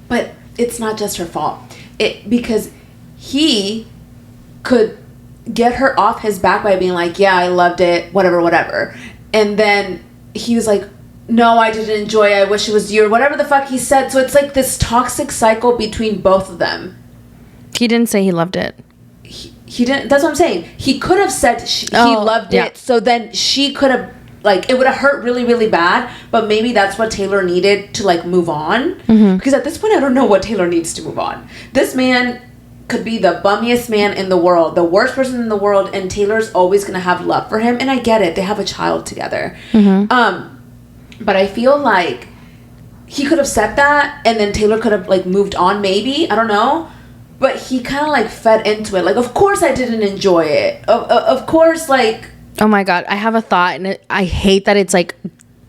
But it's not just her fault. Because he could get her off his back by being like, yeah, I loved it, whatever. And then he was like, no, I didn't enjoy it. I wish it was you, or whatever the fuck he said. So it's like this toxic cycle between both of them. He didn't say he loved it. He didn't. That's what I'm saying. He could have said he loved it. So then she could have, like, it would have hurt really, really bad. But maybe that's what Taylor needed to, like, move on. Mm-hmm. Because at this point, I don't know what Taylor needs to move on. This man could be the bummiest man in the world, the worst person in the world, and Taylor's always going to have love for him. And I get it. They have a child together. Mm-hmm. But I feel like he could have said that, and then Taylor could have, like, moved on, maybe. I don't know. But he kind of, like, fed into it. Like, of course I didn't enjoy it. Of course, like... Oh, my God. I have a thought, and I hate that it's, like,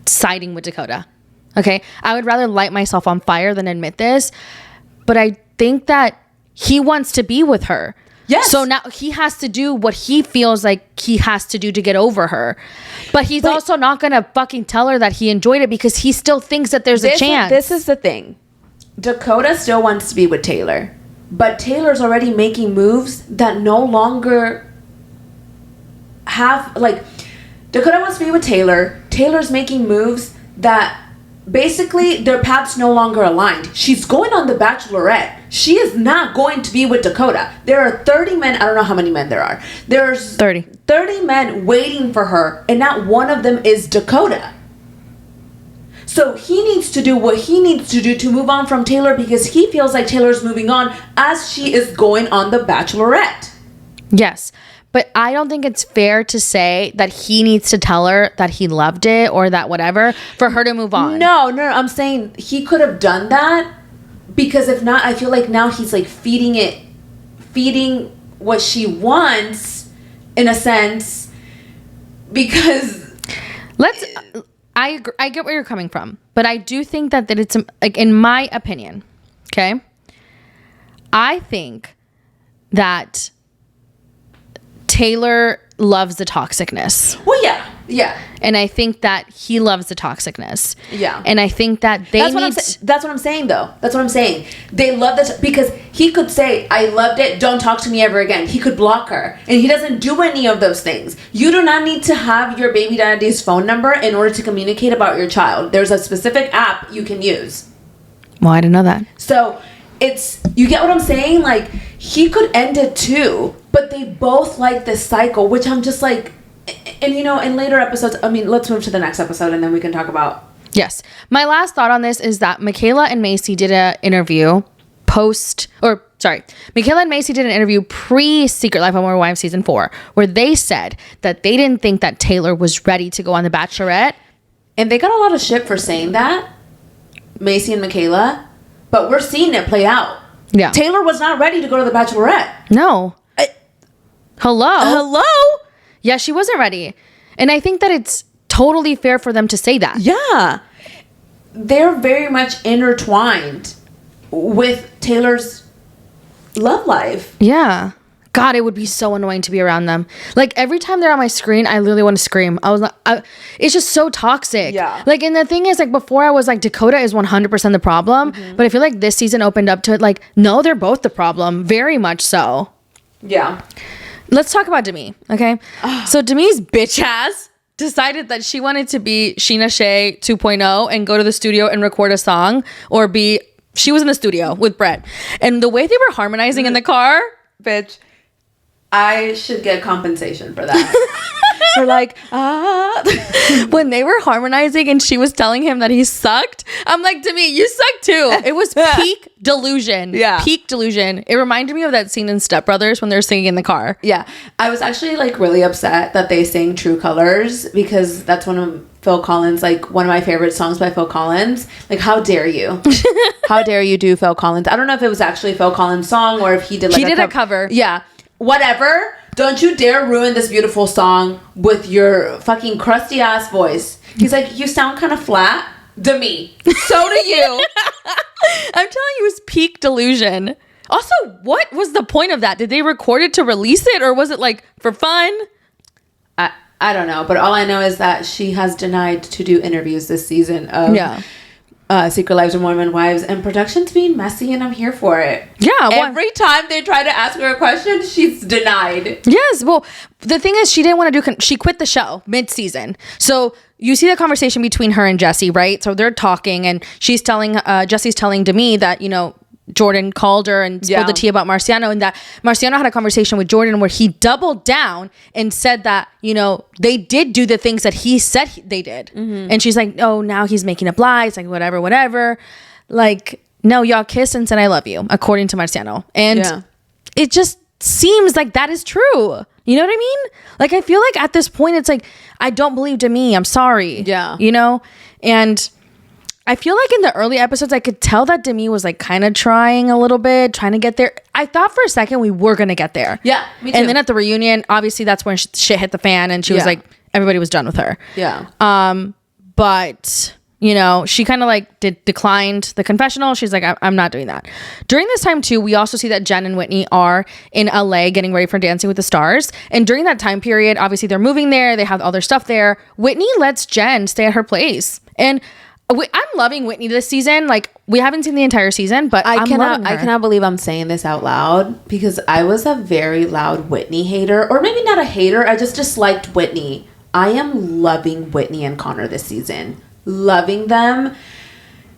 siding with Dakota. Okay? I would rather light myself on fire than admit this. But I think that he wants to be with her. Yes. So now he has to do what he feels like he has to do to get over her. But he's also not going to fucking tell her that he enjoyed it because he still thinks that there's a chance. This is the thing. Dakota still wants to be with Taylor. But Taylor's already making moves that no longer have... Like, Dakota wants to be with Taylor. Taylor's making moves that... Basically, their paths no longer aligned. She's going on The Bachelorette. She is not going to be with Dakota. There are 30 men. I don't know how many men there are. There's 30 men waiting for her, and not one of them is Dakota. So he needs to do what he needs to do to move on from Taylor because he feels like Taylor's moving on as she is going on The Bachelorette. Yes. But I don't think it's fair to say that he needs to tell her that he loved it or that whatever for her to move on. No. I'm saying he could have done that because if not, I feel like now he's like feeding what she wants in a sense because... I get where you're coming from, but I do think that it's like, in my opinion, okay? I think that Taylor loves the toxicness. Well, yeah. And I think that he loves the toxicness. Yeah. And I think that that's what I'm saying, though. That's what I'm saying. They love this because he could say, I loved it, don't talk to me ever again. He could block her. And he doesn't do any of those things. You do not need to have your baby daddy's phone number in order to communicate about your child. There's a specific app you can use. Well, I didn't know that. So you get what I'm saying? Like, he could end it too, but they both like this cycle, which I'm just like, and you know, in later episodes, I mean, let's move to the next episode and then we can talk about. Yes. My last thought on this is that Michaela and Macy did an interview Michaela and Macy did an interview pre-Secret Life of Mormon Wives season 4, where they said that they didn't think that Taylor was ready to go on The Bachelorette. And they got a lot of shit for saying that, Macy and Michaela, but we're seeing it play out. Yeah. Taylor was not ready to go to The Bachelorette. No. Hello? Yeah, she wasn't ready. And I think that it's totally fair for them to say that. Yeah. They're very much intertwined with Taylor's love life. Yeah. God, it would be so annoying to be around them. Like, every time they're on my screen, I literally want to scream. It's just so toxic. Yeah. Like, and the thing is, like, before I was like, Dakota is 100% the problem. Mm-hmm. But I feel like this season opened up to it. Like, no, they're both the problem. Very much so. Yeah. Let's talk about Demi, okay? So Demi's bitch ass decided that she wanted to be Sheena Shea 2.0 and go to the studio and record a song or be She was in the studio with Brett. And the way they were harmonizing in the car. Bitch, I should get compensation for that. For like, when they were harmonizing and she was telling him that he sucked, I'm like, Demi, you suck too. It was peak delusion. Yeah. Peak delusion. It reminded me of that scene in Step Brothers when they're singing in the car. Yeah. I was actually like really upset that they sang True Colors, because that's one of Phil Collins, like one of my favorite songs by Phil Collins. Like, how dare you? How dare you do Phil Collins? I don't know if it was actually a Phil Collins song or if he did like a cover. Yeah. Whatever. Don't you dare ruin this beautiful song with your fucking crusty ass voice. He's like, you sound kind of flat to me. So do you. I'm telling you, it was peak delusion. Also, what was the point of that? Did they record it to release it, or was it like for fun? I don't know, but all I know is that she has denied to do interviews this season of Secret Lives of Mormon Wives, and production's being messy, and I'm here for it. Yeah. Every time they try to ask her a question, she's denied. Yes. Well, the thing is, she didn't want to do, she quit the show mid-season. So you see the conversation between her and Jesse, right? So they're talking, and she's telling, Jesse's telling Demi that, you know, Jordan called her and spilled the tea about Marciano, and that Marciano had a conversation with Jordan where he doubled down and said that, you know, they did do the things that he said they did. Mm-hmm. And she's like, oh, now he's making up lies, like whatever. Like, no, y'all kissed and said, I love you, according to Marciano. And it just seems like that is true. You know what I mean? Like, I feel like at this point, it's like, I don't believe Demi. I'm sorry. Yeah. You know? And I feel like in the early episodes, I could tell that Demi was like kind of trying a little bit, trying to get there. I thought for a second we were going to get there. Yeah, me too. And then at the reunion, obviously that's when shit hit the fan, and she was like, everybody was done with her. Yeah. But, you know, she kind of like declined the confessional. She's like, I'm not doing that. During this time too, we also see that Jen and Whitney are in LA getting ready for Dancing with the Stars. And during that time period, obviously they're moving there. They have all their stuff there. Whitney lets Jen stay at her place. And I'm loving Whitney this season. Like, we haven't seen the entire season, but I cannot believe I'm saying this out loud, because I was a very loud Whitney hater, or maybe not a hater. I just disliked Whitney. I am loving Whitney and Connor this season, loving them,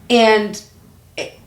and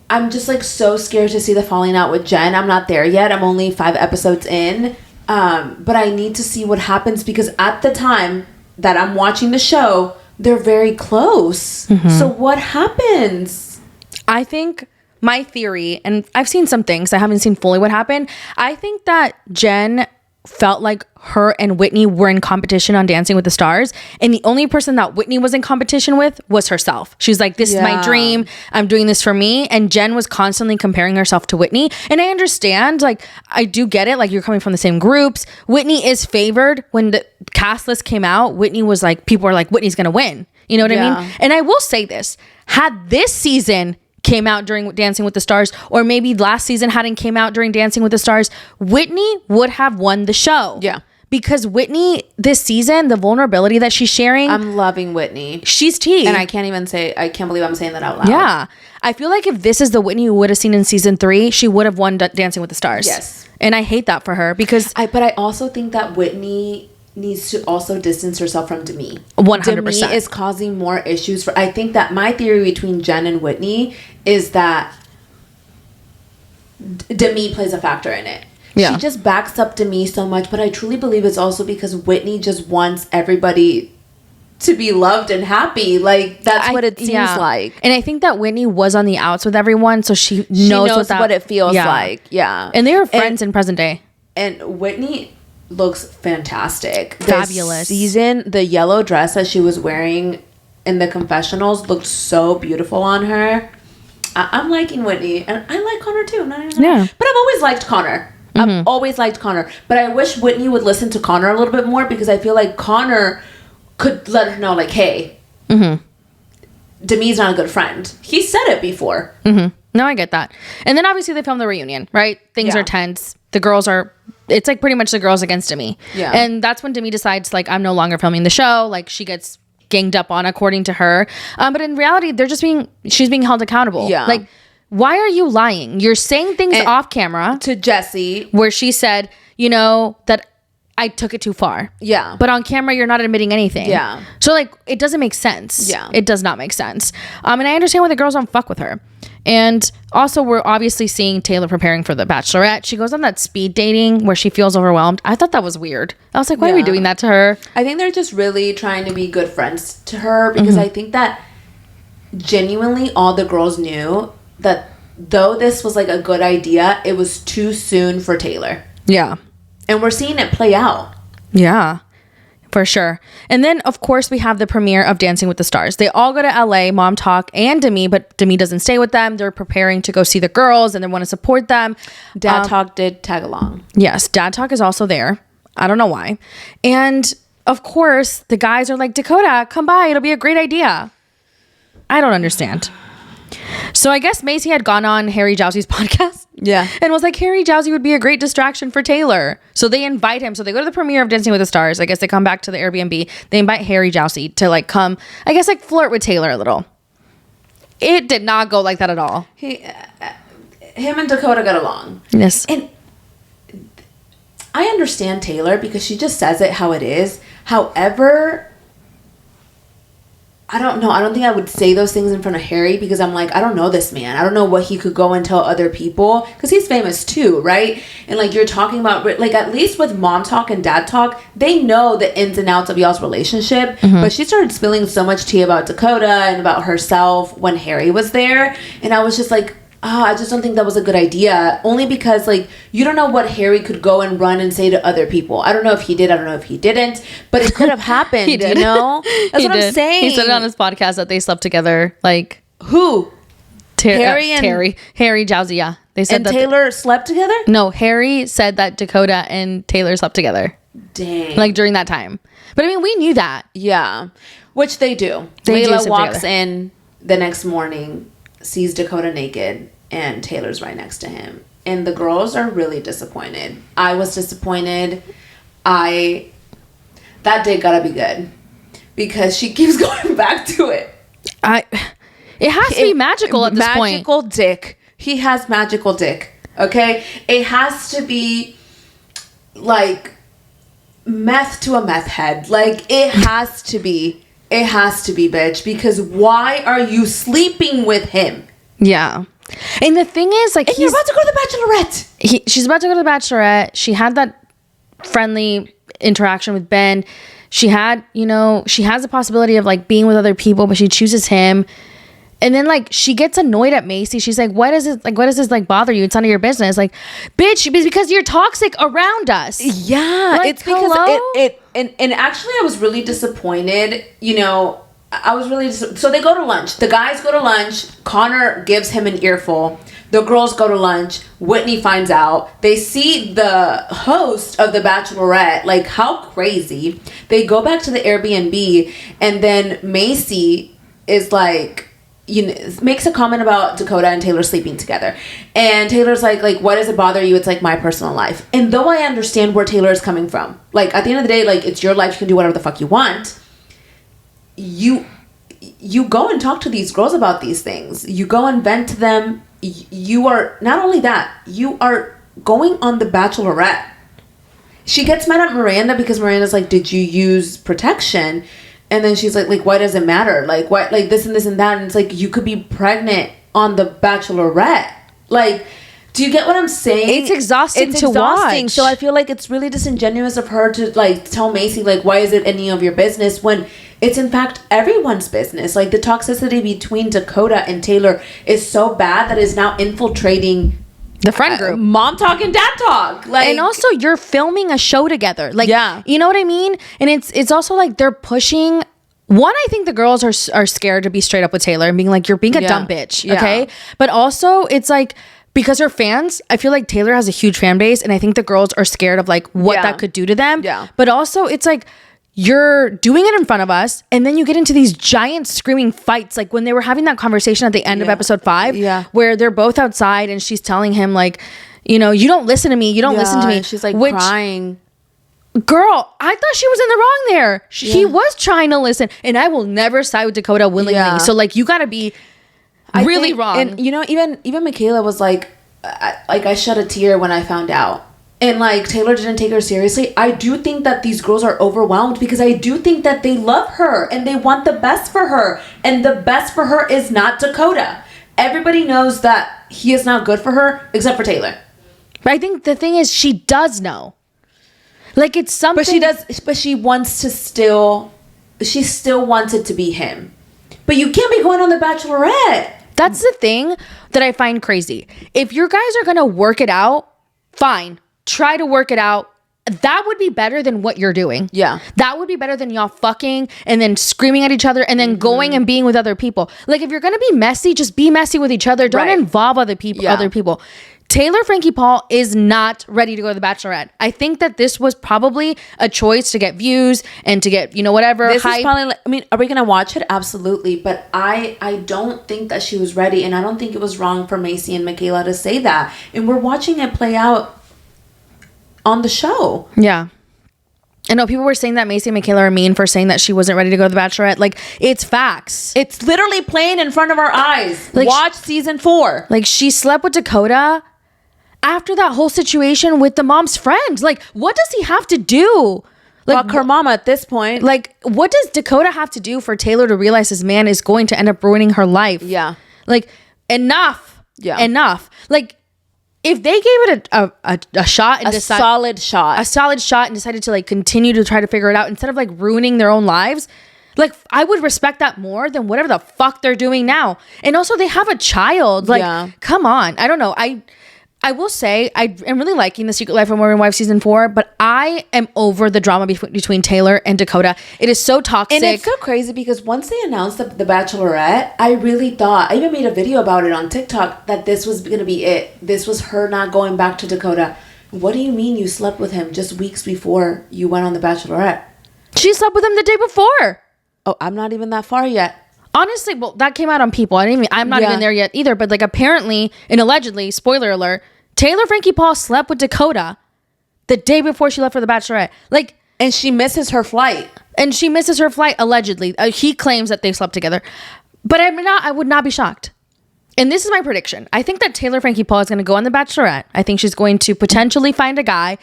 I'm just like so scared to see the falling out with Jen. I'm not there yet. I'm only 5 episodes in, but I need to see what happens, because at the time that I'm watching the show, they're very close. Mm-hmm. So what happens? I think my theory, and I've seen some things, I haven't seen fully what happened. I think that Jen felt like her and Whitney were in competition on Dancing with the Stars, and the only person that Whitney was in competition with was herself. She's like, this is my dream, I'm doing this for me. And Jen was constantly comparing herself to Whitney, and I understand, like, I do get it, like, you're coming from the same groups. Whitney is favored. When the cast list came out, Whitney was like, people are like, Whitney's gonna win, you know what I mean? And I will say this, had this season came out during Dancing with the Stars, or maybe last season hadn't came out during Dancing with the Stars, Whitney would have won the show. Yeah. Because Whitney, this season, the vulnerability that she's sharing, I'm loving Whitney. She's tea. And I can't believe I'm saying that out loud. Yeah. I feel like if this is the Whitney we would have seen in season 3, she would have won Dancing with the Stars. Yes. And I hate that for her, because but I also think that Whitney needs to also distance herself from Demi. 100%. Demi is causing more issues I think that my theory between Jen and Whitney is that Demi plays a factor in it. Yeah. She just backs up Demi so much, but I truly believe it's also because Whitney just wants everybody to be loved and happy. Like, that's what it seems like. And I think that Whitney was on the outs with everyone, so she knows what it feels like. Yeah. And they were friends in present day. And Whitney looks fantastic. Fabulous. This season, the yellow dress that she was wearing in the confessionals looked so beautiful on her. I'm liking Whitney, and I like Connor too. But I've always liked Connor. Mm-hmm. I've always liked Connor, but I wish Whitney would listen to Connor a little bit more, because I feel like Connor could let her know, like, hey, Demi's not a good friend. He said it before. Mm-hmm. No, I get that. And then obviously they filmed the reunion, right? Things are tense. The girls are, it's like pretty much the girls against Demi. Yeah. And that's when Demi decides, like, I'm no longer filming the show. Like, she gets ganged up on, according to her. But in reality, she's being held accountable. Yeah. Like, why are you lying? You're saying things off camera to Jesse, where she said, you know, that I took it too far. Yeah. But on camera, you're not admitting anything. Yeah. So, like, it doesn't make sense. Yeah. It does not make sense. And I understand why the girls don't fuck with her. And also, we're obviously seeing Taylor preparing for the Bachelorette. She goes on that speed dating where she feels overwhelmed. I thought that was weird. I was like, why are we doing that to her? I think they're just really trying to be good friends to her because I think that genuinely all the girls knew that though this was like a good idea, it was too soon for Taylor. Yeah. And we're seeing it play out. Yeah. For sure. And then, of course, we have the premiere of Dancing with the Stars. They all go to LA, Mom Talk and Demi, but Demi doesn't stay with them. They're preparing to go see the girls and they want to support them. Dad Talk did tag along. Yes, Dad Talk is also there. I don't know why. And, of course, the guys are like, Dakota, come by. It'll be a great idea. I don't understand. So I guess Macy had gone on Harry Jowsey's podcast. Yeah. And was like, Harry Jowsey would be a great distraction for Taylor. So they invite him. So they go to the premiere of Dancing with the Stars. I guess they come back to the Airbnb. They invite Harry Jowsey to like come, I guess like flirt with Taylor a little. It did not go like that at all. Him and Dakota got along. Yes. And I understand Taylor because she just says it how it is. However, I don't know. I don't think I would say those things in front of Harry because I'm like, I don't know this man. I don't know what he could go and tell other people because he's famous too, right? And like you're talking about, like at least with Mom Talk and Dad Talk, they know the ins and outs of y'all's relationship. Mm-hmm. But she started spilling so much tea about Dakota and about herself when Harry was there. And I was just like, I just don't think that was a good idea. Only because, like, you don't know what Harry could go and run and say to other people. I don't know if he did. I don't know if he didn't. But it could have happened, He did. You know? That's what I'm saying. He said it on his podcast that they slept together. Like, who? Harry Jowsey, yeah. They said and that Taylor slept together? No, Harry said that Dakota and Taylor slept together. Dang. Like, during that time. But, I mean, we knew that. Yeah. Which they do. Layla walks in the next morning, sees Dakota naked, and Taylor's right next to him. And the girls are really disappointed. I was disappointed. That date gotta be good. Because she keeps going back to it. It has to be magical at this point. Magical dick. He has magical dick. Okay? It has to be like meth to a meth head. Like, it has to be. It has to be, bitch. Because why are you sleeping with him? Yeah. And the thing is, like, you're about to go to the Bachelorette. She's about to go to the Bachelorette. She had that friendly interaction with Ben. She had, she has the possibility of like being with other people, but she chooses him. And then like she gets annoyed at Macy. She's like, why does this like bother you? It's none of your business. Like, bitch, it's because you're toxic around us. Yeah. Like, it's because and actually I was really disappointed, I was really so they go to lunch. The guys go to lunch. Connor gives him an earful. The girls go to lunch. Whitney finds out. They see the host of the Bachelorette. Like, how crazy. They go back to the Airbnb, and then Macy is like, makes a comment about Dakota and Taylor sleeping together. And Taylor's like, why does it bother you? It's like my personal life. And though I understand where Taylor is coming from, like at the end of the day, like it's your life. You can do whatever the fuck you want. You go and talk to these girls about these things. You go and vent to them. You are, not only that, you are going on the Bachelorette. She gets mad at Miranda because Miranda's like, did you use protection? And then she's like, why does it matter? Like, what, like this and this and that. And it's like, you could be pregnant on the Bachelorette. Like, do you get what I'm saying? It's exhausting to watch. So I feel like it's really disingenuous of her to like tell Macy, like, why is it any of your business when it's in fact everyone's business. Like the toxicity between Dakota and Taylor is so bad that it's now infiltrating the friend group. Mom Talk and Dad Talk. Like, and also you're filming a show together. Like, yeah. You know what I mean? And it's also like they're pushing. One, I think the girls are scared to be straight up with Taylor and being like, you're being a dumb bitch. Yeah. Okay. But also it's like, because her fans, I feel like Taylor has a huge fan base, and I think the girls are scared of like what that could do to them. Yeah. But also it's like, you're doing it in front of us, and then you get into these giant screaming fights, like when they were having that conversation at the end of episode 5, where they're both outside and she's telling him like, you don't listen to me, you don't listen to me. She's like crying. Girl, I thought she was in the wrong there. He was trying to listen, and I will never side with Dakota willingly. Yeah. So like, you gotta be really wrong. And even Michaela was like I shed a tear when I found out. And like Taylor didn't take her seriously. I do think that these girls are overwhelmed because I do think that they love her and they want the best for her. And the best for her is not Dakota. everybody knows that he is not good for her, except for Taylor. But I think the thing is, she does know. Like, it's something. But she wants to still. She still wants it to be him. But you can't be going on The Bachelorette. That's the thing that I find crazy. If your guys are gonna work it out, fine. Try to work it out. That would be better than what you're doing. Yeah. That would be better than y'all fucking and then screaming at each other and then going and being with other people. Like, if you're gonna be messy, just be messy with each other. Don't involve other people. Yeah. Other people. Taylor Frankie Paul is not ready to go to The Bachelorette. I think that this was probably a choice to get views and to get, whatever. This is probably like, I mean, are we gonna watch it? Absolutely. But I don't think that she was ready, and I don't think it was wrong for Macy and Michaela to say that. And we're watching it play out on the show. Yeah. I know people were saying that Macy and Michaela are mean for saying that she wasn't ready to go to The Bachelorette. Like, it's facts. It's literally playing in front of our eyes. Like, watch season 4. Like, she slept with Dakota after that whole situation with the mom's friend. Like, what does he have to do? Like, fuck her mama at this point. Like, what does Dakota have to do for Taylor to realize this man is going to end up ruining her life? Yeah. Like, enough. Yeah. Enough. Like, if they gave it a shot and a solid shot and decided to like continue to try to figure it out instead of like ruining their own lives, like, I would respect that more than whatever the fuck they're doing now. And also, they have a child. Like, come on. I don't know. I will say I am really liking The Secret Life of Mormon Wives season 4, but I am over the drama between Taylor and Dakota. It is so toxic. And it's so crazy because once they announced the Bachelorette, I really thought, I even made a video about it on TikTok, that this was going to be it. This was her not going back to Dakota. What do you mean you slept with him just weeks before you went on The Bachelorette? She slept with him the day before. Oh, I'm not even that far yet. Honestly, well, that came out on People. I'm not even there yet either. But like, apparently and allegedly, spoiler alert, Taylor Frankie Paul slept with Dakota the day before she left for The Bachelorette. Like, and she misses her flight. Allegedly. He claims that they slept together. But I would not be shocked. And this is my prediction. I think that Taylor Frankie Paul is going to go on The Bachelorette. I think she's going to potentially find a guy.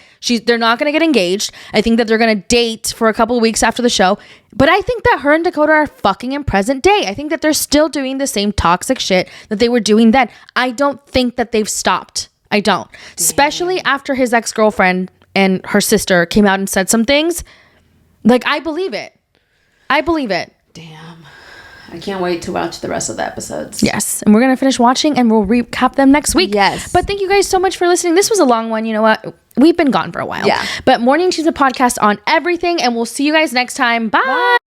They're not going to get engaged. I think that they're going to date for a couple of weeks after the show. But I think that her and Dakota are fucking in present day. I think that they're still doing the same toxic shit that they were doing then. I don't think that they've stopped. I don't. Damn. Especially after his ex-girlfriend and her sister came out and said some things. Like, I believe it. Damn. I can't wait to watch the rest of the episodes. Yes. And we're going to finish watching and we'll recap them next week. Yes. But thank you guys so much for listening. This was a long one. You know what? We've been gone for a while. Yeah. But Morning Chisme podcast on everything. And we'll see you guys next time. Bye.